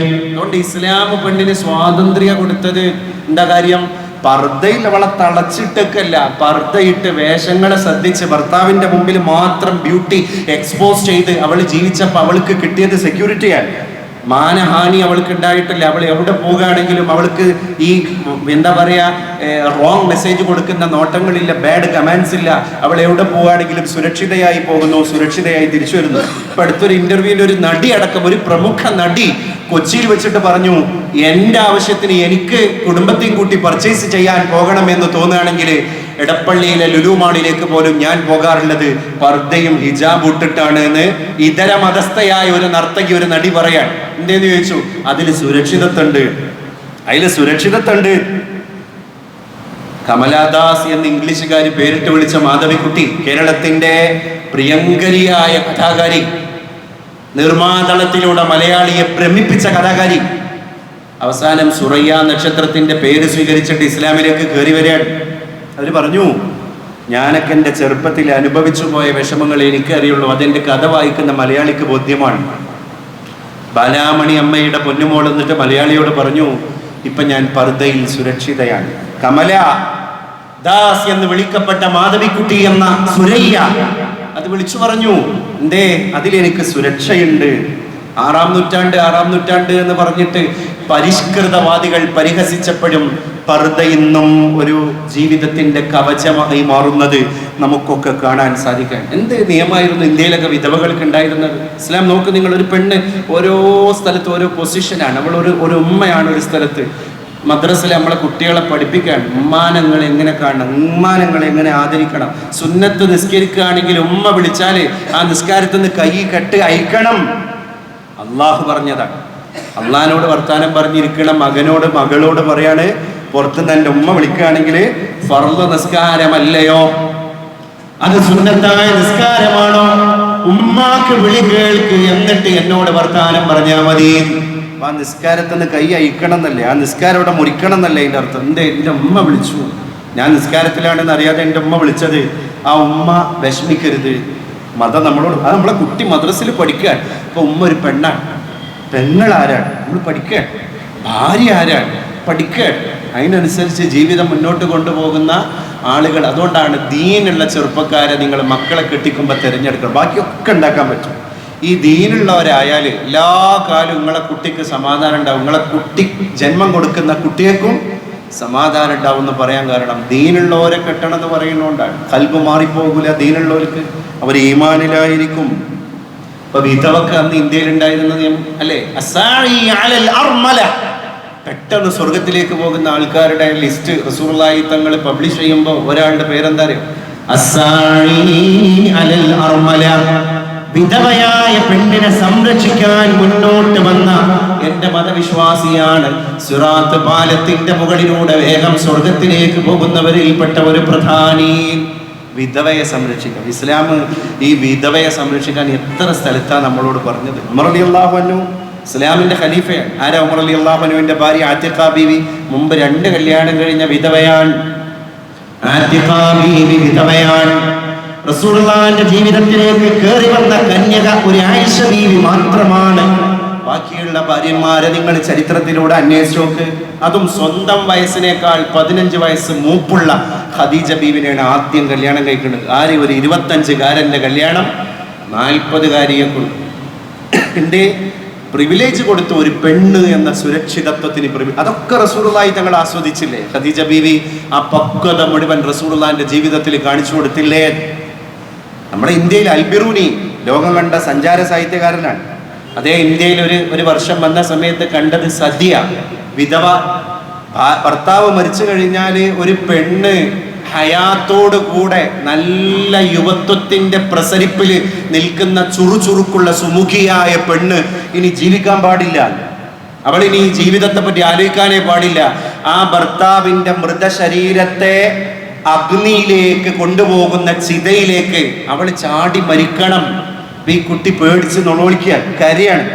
അതുകൊണ്ട് ഇസ്ലാം പെണ്ണിന് സ്വാതന്ത്ര്യം കൊടുത്തത് എന്താ കാര്യം? പർദ്ദയിൽ അവളെ തളച്ചിട്ടൊക്കെയല്ല, പർദ്ദയിട്ട് വേഷങ്ങളെ ശ്രദ്ധിച്ച് ഭർത്താവിന്റെ മുമ്പിൽ മാത്രം ബ്യൂട്ടി എക്സ്പോസ് ചെയ്ത് അവൾ ജീവിച്ചപ്പോൾ അവൾക്ക് കിട്ടിയത് സെക്യൂരിറ്റിയാണ്. മാനഹാനി അവൾക്ക് ഉണ്ടായിട്ടില്ല. അവൾ എവിടെ പോകുകയാണെങ്കിലും അവൾക്ക് ഈ എന്താ പറയാ റോങ് മെസ്സേജ് കൊടുക്കുന്ന നോട്ടങ്ങളില്ല, ബാഡ് കമാൻഡ്സ് ഇല്ല. അവൾ എവിടെ പോവുകയാണെങ്കിലും സുരക്ഷിതയായി പോകുന്നു, സുരക്ഷിതയായി തിരിച്ചു വരുന്നു. ഇപ്പൊ അടുത്തൊരു ഇന്റർവ്യൂവിൽ ഒരു നടി അടക്കം, ഒരു പ്രമുഖ നടി കൊച്ചിയിൽ വെച്ചിട്ട് പറഞ്ഞു, എൻ്റെ ആവശ്യത്തിന് എനിക്ക് കുടുംബത്തെയും കൂട്ടി പർച്ചേസ് ചെയ്യാൻ പോകണമെന്ന് തോന്നുകയാണെങ്കിൽ എടപ്പള്ളിയിലെ ലുലു മാളിലേക്ക് പോലും ഞാൻ പോകാറുള്ളത് പർദ്ദയും ഹിജാബ് ഇട്ടിട്ടാണ് എന്ന് ഇതര മതസ്ഥയായ ഒരു നർത്തകി, ഒരു നടി പറയാൻ. എന്തേന്ന് ചോദിച്ചു, അതിൽ സുരക്ഷിതത്വണ്ട്. കമലാദാസ് എന്ന് ഇംഗ്ലീഷുകാർ പേരിട്ട് വിളിച്ച മാധവിക്കുട്ടി, കേരളത്തിന്റെ പ്രിയങ്കരിയായ കഥാകാരി, നിർമ്മാതളത്തിലൂടെ മലയാളിയെ ഭ്രമിപ്പിച്ച കഥാകാരി, അവസാനം സുറയ്യ നക്ഷത്രത്തിന്റെ പേര് സ്വീകരിച്ചിട്ട് ഇസ്ലാമിലേക്ക് കയറി വരികയാണ്. അവർ പറഞ്ഞു, ഞാനൊക്കെ എൻ്റെ ചെറുപ്പത്തിൽ അനുഭവിച്ചു പോയ വിഷമങ്ങൾ എനിക്കറിയുള്ളൂ, അതെൻ്റെ കഥ വായിക്കുന്ന മലയാളിക്ക് ബോധ്യമാണ്. ബാലാമണി അമ്മയുടെ പൊന്നുമോൾ എന്നിട്ട് മലയാളിയോട് പറഞ്ഞു, ഇപ്പൊ ഞാൻ പർദ്ദയിൽ സുരക്ഷിതയാണ്. കമല ദാസ് എന്ന് വിളിക്കപ്പെട്ട മാധവിക്കുട്ടി എന്ന സുരയ്യ അത് വിളിച്ചു പറഞ്ഞു, എന്തേ അതിലെനിക്ക് സുരക്ഷയുണ്ട്. 6-ാം നൂറ്റാണ്ട് എന്ന് പറഞ്ഞിട്ട് പരിഷ്കൃതവാദികൾ പരിഹസിച്ചപ്പോഴും പർദ്ദ ഇന്നും ഒരു ജീവിതത്തിന്റെ കവചമായി മാറുന്നത് നമുക്കൊക്കെ കാണാൻ സാധിക്കാൻ. എന്ത് നിയമമായിരുന്നു ഇന്ത്യയിലൊക്കെ വിധവകൾക്ക് ഉണ്ടായിരുന്നത്? ഇസ്ലാം നോക്ക് നിങ്ങൾ, ഒരു പെണ്ണ് ഓരോ സ്ഥലത്ത് ഓരോ പൊസിഷനാണ്. അവൾ ഒരു ഉമ്മയാണ് ഒരു സ്ഥലത്ത്. മദ്രസയിൽ നമ്മളെ കുട്ടികളെ പഠിപ്പിക്കാൻ ഉമ്മാനങ്ങൾ എങ്ങനെ കാണണം, ഉമ്മാനങ്ങൾ എങ്ങനെ ആദരിക്കണം. സുന്നത്ത് നിസ്കരിക്കുകയാണെങ്കിൽ ഉമ്മ വിളിച്ചാൽ ആ നിസ്കാരത്തിൽ നിന്ന് കൈ കെട്ട് അയക്കണം. അള്ളാഹു പറഞ്ഞതാണ്. അള്ളാഹിനോട് വർത്താനം പറഞ്ഞിരിക്കണം. മകളോട് പറയാണ്, പുറത്തുനിന്ന് എൻ്റെ ഉമ്മ വിളിക്കുകയാണെങ്കിൽ ഫർള് നിസ്കാരമല്ലയോ, അത് സുന്നത്തായ നിസ്കാരമാണോ? ഉമ്മാക്ക് വിളി കേൾക്ക്, എന്നിട്ട് എന്നോട് വർത്താനം പറഞ്ഞാൽ മതി. ആ നിസ്കാരത്തിന് കൈ അയക്കണം എന്നല്ലേ, ആ നിസ്കാരം ഇവിടെ മുറിക്കണം എന്നല്ലേ അതിൻ്റെ അർത്ഥം. എൻ്റെ ഉമ്മ വിളിച്ചു, ഞാൻ നിസ്കാരത്തിലാണെന്ന് അറിയാതെ എൻ്റെ ഉമ്മ വിളിച്ചത്. ആ ഉമ്മ വിഷമിക്കരുത്. മതം നമ്മളോട്, അത് നമ്മളെ കുട്ടി മദ്രസയിൽ പഠിക്കാൻ. ഇപ്പൊ ഉമ്മ ഒരു പെണ്ണാണ്, പെങ്ങൾ ആരാണ് നമ്മൾ പഠിക്കാൻ, ഭാര്യ ആരാണ് പഠിക്കാൻ. അതിനനുസരിച്ച് ജീവിതം മുന്നോട്ട് കൊണ്ടുപോകുന്ന ആളുകൾ. അതുകൊണ്ടാണ് ദീനുള്ള ചെറുപ്പക്കാരെ നിങ്ങൾ മക്കളെ കെട്ടിക്കുമ്പോൾ തിരഞ്ഞെടുക്കണം. ബാക്കിയൊക്കെ ഉണ്ടാക്കാൻ പറ്റും. ഈ ദീനുള്ളവരായാൽ എല്ലാ കാലവും നിങ്ങളെ കുട്ടിക്ക് സമാധാനം ഉണ്ടാവും. നിങ്ങളെ കുട്ടി ജന്മം കൊടുക്കുന്ന കുട്ടിയേക്കും സമാധാനം ഉണ്ടാവും എന്ന് പറയാൻ കാരണം ദീനുള്ളവരെ കെട്ടണം എന്ന് പറയുന്നതുകൊണ്ടാണ്. കൽബ് മാറിപ്പോകൂല ദീനുള്ളവർക്ക്, അവർ ഈമാനിലായിരിക്കും. അപ്പൊ വിധവക്ക് അന്ന് ഇന്ത്യയിൽ ഉണ്ടായിരുന്ന നിയമം അല്ലേ, അസ്സാഇ അലൽ അർമല, പെട്ടെന്ന് സ്വർഗത്തിലേക്ക് പോകുന്ന ആൾക്കാരുടെ ലിസ്റ്റ് റസൂലുള്ളാഹി തങ്ങൾ പബ്ലിഷ് ചെയ്യുമ്പോൾ ഒരാളുടെ പേരെന്താ അറിയോ? അസ്സാഇ അലൽ അർമല, വിധവയായ പെണ്ണിനെ സംരക്ഷിക്കാൻ മുന്നോട്ട് വന്ന എന്റെ മതവിശ്വാസിയാണ്. സിറാത്ത് പാലത്തിന്റെ മുകളിലൂടെ വേഗം സ്വർഗത്തിലേക്ക് പോകുന്നവരിൽപ്പെട്ട ഒരു പ്രധാനി. വിധവയെ സംരക്ഷിക്കാം. ഇസ്ലാം ഈ വിധവയെ സംരക്ഷിക്കാൻ എത്ര സ്ഥലത്താണ് നമ്മളോട് പറഞ്ഞത്. ഉമർ റളിയല്ലാഹു അൻഹു ഇസ്ലാമിന്റെ ഖലീഫയാണ്. ആരാ? ഉമർ റളിയല്ലാഹു അൻഹുവിന്റെ ഭാര്യ ആതിഖ ബീവി. മുമ്പ് 2 കല്യാണം കഴിഞ്ഞ വിധവയാണ്. ആതിഖ ബീവി വിധവയാണ്. റസൂലുള്ളാഹിന്റെ ജീവിതത്തിലേക്ക് കയറി വന്ന കന്യക ഒരു ആയിഷ ബീവി മാത്രമാണ്. ബാക്കിയുള്ള ഭാര്യന്മാരെ നിങ്ങൾ ചരിത്രത്തിലൂടെ അന്വേഷിച്ച് നോക്ക്. അതും സ്വന്തം വയസ്സിനേക്കാൾ 15 വയസ്സ് മൂപ്പുള്ള ഖദീജ ബീവിനെയാണ് ആദ്യം കല്യാണം കഴിക്കുന്നത്. ആര്? ഒരു 25-കാരന്റെ കല്യാണം 40-കാരിയെ കൊടുത്തു. എന്റെ പ്രിവിലേജ് കൊടുത്തു, ഒരു പെണ്ണ് എന്ന സുരക്ഷിതത്വത്തിന് അതൊക്കെ റസൂലുള്ളാഹി തങ്ങൾ ആസ്വദിച്ചില്ലേ? ഖദീജ ബീവി ആ പക്വത മുഴുവൻ റസൂലുള്ളാഹിന്റെ ജീവിതത്തിൽ കാണിച്ചു കൊടുത്തില്ലേ? നമ്മുടെ ഇന്ത്യയിൽ അൽബിറൂനി ലോകം കണ്ട സഞ്ചാര സാഹിത്യകാരനാണ്. അതേ ഇന്ത്യയിൽ ഒരു വർഷം വന്ന സമയത്ത് കണ്ടത് സദ്യ. വിധവ, ഭർത്താവ് മരിച്ചു കഴിഞ്ഞാൽ ഒരു പെണ്ണ് ഹയാത്തോട് കൂടെ നല്ല യുവത്വത്തിന്റെ പ്രസരിപ്പിൽ നിൽക്കുന്ന ചുറുചുറുക്കുള്ള സുമുഖിയായ പെണ്ണ് ഇനി ജീവിക്കാൻ പാടില്ല. അവൾ ഇനി ജീവിതത്തെ പറ്റി ആലോചിക്കാനേ പാടില്ല. ആ ഭർത്താവിന്റെ മൃതശരീരത്തെ അഗ്നിയിലേക്ക് കൊണ്ടുപോകുന്ന ചിതയിലേക്ക് അവൾ ചാടി മരിക്കണം. ഈ കുട്ടി പേടിച്ച് നുണോളിക്കുക, കരയാണ്.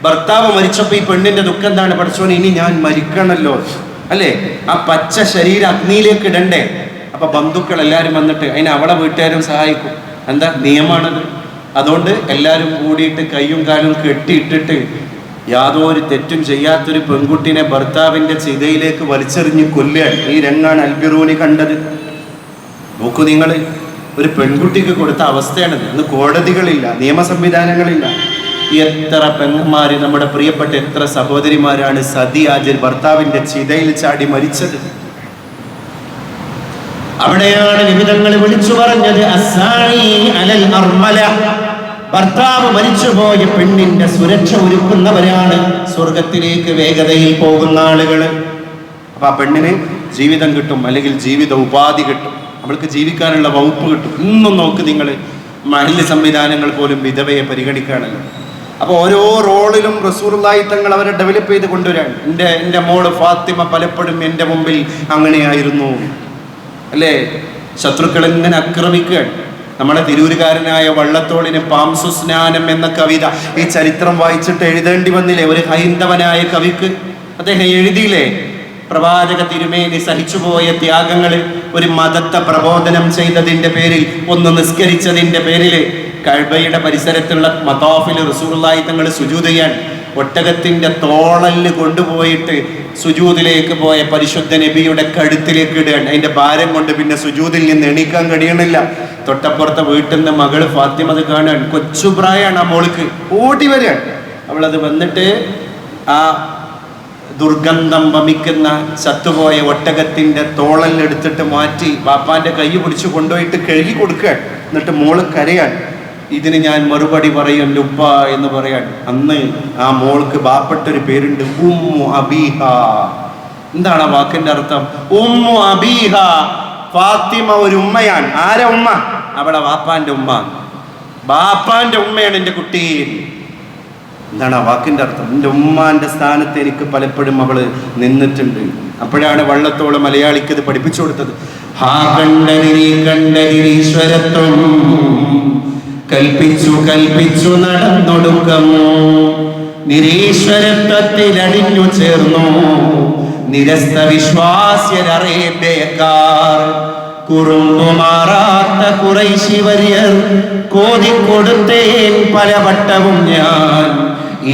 ഭർത്താവ് മരിച്ചപ്പോ ഈ പെണ്ണിന്റെ ദുഃഖം എന്താണ്? പഠിച്ചോനെ, ഇനി ഞാൻ മരിക്കണല്ലോ അല്ലേ? ആ പച്ച ശരീരം അഗ്നിയിലേക്ക് ഇടണ്ടേ? അപ്പൊ ബന്ധുക്കൾ എല്ലാരും വന്നിട്ട് അതിന് അവളെ വീട്ടുകാരും സഹായിക്കും. എന്താ നിയമാണത്. അതുകൊണ്ട് എല്ലാരും കൂടിയിട്ട് കയ്യും കാലും കെട്ടിയിട്ടിട്ട് യാതൊരു തെറ്റും ചെയ്യാത്തൊരു പെൺകുട്ടിനെ ഭർത്താവിന്റെ ചിതയിലേക്ക് വലിച്ചെറിഞ്ഞ് കൊല്ലുകയാണ്. ഈ രംഗാണ് അൽബിറൂനി കണ്ടത്. നോക്കൂ നിങ്ങൾ, ഒരു പെൺകുട്ടിക്ക് കൊടുത്ത അവസ്ഥയാണിത്. ഇന്ന് കോടതികളില്ല, നിയമ സംവിധാനങ്ങളില്ല. എത്ര പെങ്ങന്മാര്, നമ്മുടെ പ്രിയപ്പെട്ട എത്ര സഹോദരിമാരാണ് സതിയാജൽ ഭർത്താവിന്റെ ചിതയിൽ ചാടി മരിച്ചത്. അവിടെയാണ് നിമിതങ്ങൾ വിളിച്ചു പറഞ്ഞത് അസ്സാഇ അലൽ അർമല, ഭർത്താവ് മരിച്ചുപോയ പെണ്ണിന്റെ സുരക്ഷ ഒരുക്കുന്നവരാണ് സ്വർഗത്തിലേക്ക് വേഗതയിൽ പോകുന്ന ആളുകള്. അപ്പൊ ആ പെണ്ണിന് ജീവിതം കിട്ടും, അല്ലെങ്കിൽ ജീവിത ഉപാധി കിട്ടും, അവൾക്ക് ജീവിക്കാനുള്ള വകുപ്പ് കിട്ടും. ഇന്നും നോക്ക് നിങ്ങൾ, മഹല്ല് സംവിധാനങ്ങൾ പോലും വിധവയെ പരിഗണിക്കുകയാണല്ലോ. അപ്പൊ ഓരോ റോളിലും റസൂലുള്ളാഹി തങ്ങൾ അവരെ ഡെവലപ്പ് ചെയ്ത് കൊണ്ടുവരാൻ. എൻ്റെ മോള് ഫാത്തിമ പലപ്പോഴും എൻ്റെ മുമ്പിൽ അങ്ങനെയായിരുന്നു അല്ലേ? ശത്രുക്കൾ ഇങ്ങനെ ആക്രമിക്കുകയാണ്. നമ്മുടെ തിരൂരുകാരനായ വള്ളത്തോളിന് പാംസു സ്നാനം എന്ന കവിത ഈ ചരിത്രം വായിച്ചിട്ട് എഴുതേണ്ടി വന്നില്ലേ? ഒരു ഹൈന്ദവനായ കവിക്ക് അദ്ദേഹം എഴുതിയില്ലേ? പ്രവാചക തിരുമേനി സഹിച്ചുപോയ ത്യാഗങ്ങള്, ഒരു മതത്തെ പ്രബോധനം ചെയ്തതിന്റെ പേരിൽ, ഒന്ന് നിസ്കരിച്ചതിന്റെ പേരിൽ കഅബയുടെ പരിസരത്തുള്ള മതാഫിൽ റസൂലുള്ളാഹി തങ്ങൾ സുജൂദ് ചെയ്യാൻ ഒട്ടകത്തിന്റെ തോളല് കൊണ്ടുപോയിട്ട് സുജൂദിലേക്ക് പോയ പരിശുദ്ധ നബിയുടെ കഴുത്തിലേക്ക് ഇടുകയാണ്. അതിന്റെ ഭാരം കൊണ്ട് പിന്നെ സുജൂദിൽ നിന്ന് എണീക്കാൻ കഴിയണില്ല. തൊട്ടപ്പുറത്തെ വീട്ടിൽ നിന്ന് മകള് ഫാത്തിമ അത് കാണാൻ, കൊച്ചു പ്രായമാണ് ആ മോൾക്ക്, ഓടി വരികയാണ്. അവളത് വന്നിട്ട് ആ ദുർഗന്ധം വമിക്കുന്ന ചത്തുപോയ ഒട്ടകത്തിന്റെ തോളലെടുത്തിട്ട് മാറ്റി ബാപ്പാന്റെ കൈ പിടിച്ചു കൊണ്ടുപോയിട്ട് കഴുകി കൊടുക്കുകയാണ്. എന്നിട്ട് മോള് കരയാൻ. ഇതിന് ഞാൻ മറുപടി പറയും ഉപ്പ എന്ന് പറയാൻ. അന്ന് ആ മോൾക്ക് ബാപ്പെട്ടൊരു പേരുണ്ട്, ഉമ്മു അബീഹ. എന്താണ് ആ വാക്കിന്റെ അർത്ഥം? ഉമ്മു അബീഹ. ഫാത്തിമ ഒരു ഉമ്മയാണ്. ആരാ ഉമ്മ? അവളെ വാപ്പാന്റെ ഉമ്മ. ബാപ്പാന്റെ ഉമ്മയാണ് എൻ്റെ കുട്ടി. എന്താണ് ആ വാക്കിന്റെ അർത്ഥം? എൻ്റെ ഉമ്മാന്റെ സ്ഥാനത്ത് എനിക്ക് പലപ്പോഴും അവള് നിന്നിട്ടുണ്ട്. അപ്പോഴാണ് വള്ളത്തോള് മലയാളിക്ക് ഇത് പഠിപ്പിച്ചു കൊടുത്തത്. ഹാ കണ്ടതിരി കണ്ടതിരീശ്വരത്വം കൽപ്പിച്ചു കൽപ്പിച്ചു നടന്നൊടുക്കമോ, നിരീശ്വരത്വത്തിൽ അടിഞ്ഞു ചേർന്നു നിരസ്ത വിശ്വാസ്യരേബ്യക്കാർ. കുറുമ്പുമാറാത്ത കുറൈശി വര്യർ കോതിക്കൊടുത്തേൻ പലവട്ടവും ഞാൻ.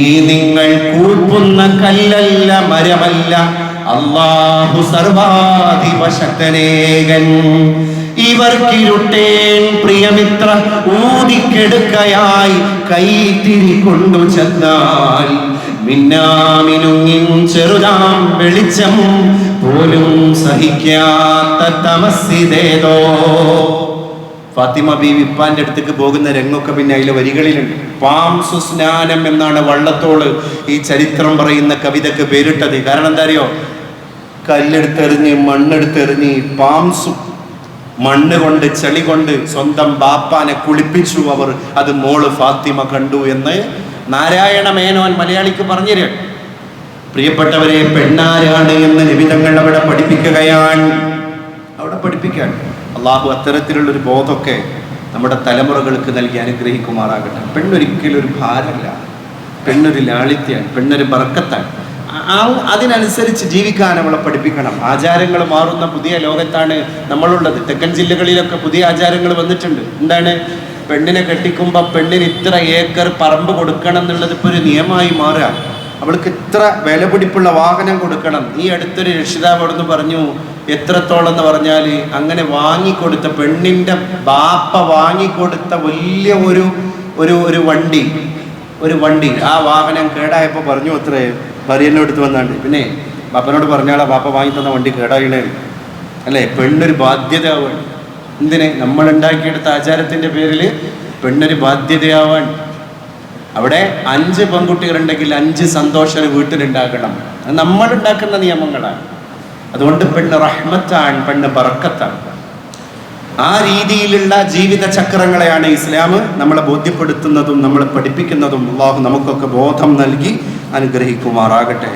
ഈ നിങ്ങൾ കൂപ്പുന്ന കല്ലല്ല മരമല്ല, അല്ലാഹു സർവാധിപശക്തനേകൻ. ഇവർക്കിരുട്ടേൻ പ്രിയമിത്ര ഊതിക്കെടുക്കയായി കൈത്തിരി കൊണ്ടു ചെന്നാൽ മിന്നാമിനുങ്ങിൻ ചെറുതാം വെളിച്ചം പോലും സഹിക്കാത്ത തമസ്സിതേതോ. ഫാത്തിമ ബീവി ഇപ്പാന്റെ അടുത്തേക്ക് പോകുന്ന രംഗമൊക്കെ പിന്നെ അതിലെ വരികളിലുണ്ട്. പാംസു സ്നാനം എന്നാണ് വള്ളത്തോള് ഈ ചരിത്രം പറയുന്ന കവിതക്ക് പേരിട്ടത്. കാരണം എന്താ അറിയോ? കല്ലെടുത്തെറിഞ്ഞ് മണ്ണെടുത്തെറിഞ്ഞ് പാംസു മണ്ണ് കൊണ്ട് ചെളി കൊണ്ട് സ്വന്തം ബാപ്പാനെ കുളിപ്പിച്ചു അവർ. അത് മോള് ഫാത്തിമ കണ്ടു എന്ന് നാരായണ മേനോൻ മലയാളിക്ക് പറഞ്ഞു തരും. പ്രിയപ്പെട്ടവരെ, പെണ്ണാരാണ് എന്ന് നിബിധങ്ങൾ അവിടെ പഠിപ്പിക്കുകയാണ്. അവിടെ പഠിപ്പിക്കാൻ അള്ളാഹു അത്തരത്തിലുള്ളൊരു ബോധമൊക്കെ നമ്മുടെ തലമുറകൾക്ക് നൽകി അനുഗ്രഹിക്കുമാറാകട്ടെ. പെണ്ണൊരിക്കലും ഒരു ഭാരമല്ല, പെണ്ണൊരു ലാളിത്യാണ്, പെണ്ണൊരു ബർക്കത്താണ്. അതിനനുസരിച്ച് ജീവിക്കാൻ അവളെ പഠിപ്പിക്കണം. ആചാരങ്ങൾ മാറുന്ന പുതിയ ലോകത്താണ് നമ്മളുള്ളത്. തെക്കൻ ജില്ലകളിലൊക്കെ പുതിയ ആചാരങ്ങൾ വന്നിട്ടുണ്ട്. എന്താണ്? പെണ്ണിനെ കെട്ടിക്കുമ്പോൾ പെണ്ണിന് ഇത്ര ഏക്കർ പറമ്പ് കൊടുക്കണം എന്നുള്ളത് ഇപ്പോൾ ഒരു നിയമമായി മാറുക. അവൾക്ക് ഇത്ര വില പിടിപ്പുള്ള വാഹനം കൊടുക്കണം. ഈ അടുത്തൊരു രക്ഷിതാവ് അവിടുന്ന് പറഞ്ഞു, എത്രത്തോളം എന്ന് പറഞ്ഞാൽ അങ്ങനെ വാങ്ങിക്കൊടുത്ത പെണ്ണിൻ്റെ ബാപ്പ വാങ്ങിക്കൊടുത്ത വലിയ ഒരു വണ്ടി ആ വാഹനം കേടായപ്പോൾ പറഞ്ഞു അത്രേ. ഭാര്യനെ എടുത്ത് വന്നാണ്ട് പിന്നെ ബാപ്പനോട് പറഞ്ഞാളാ ബാപ്പ വാങ്ങി തന്ന വണ്ടി കേടായിണേ അല്ലേ? പെണ്ണൊരു ബാധ്യതയാവാൻ. എന്തിന്? നമ്മൾ ഉണ്ടാക്കിയെടുത്ത ആചാരത്തിൻ്റെ പേരിൽ പെണ്ണൊരു ബാധ്യതയാവാൻ. അവിടെ 5 പെൺകുട്ടികളുണ്ടെങ്കിൽ 5 സന്തോഷം വീട്ടിലുണ്ടാക്കണം. അത് നമ്മളുണ്ടാക്കുന്ന നിയമങ്ങളാണ്. അതുകൊണ്ട് പെണ്ണ് റഹ്മത്താണ്, പെണ്ണ് ബർക്കത്താണ്. ആ രീതിയിലുള്ള ജീവിത ചക്രങ്ങളെയാണ് ഇസ്ലാം നമ്മളെ ബോധ്യപ്പെടുത്തുന്നതും നമ്മളെ പഠിപ്പിക്കുന്നതും. അല്ലാഹു നമുക്കൊക്കെ ബോധം നൽകി അനുഗ്രഹിക്കുമാറാകട്ടെ.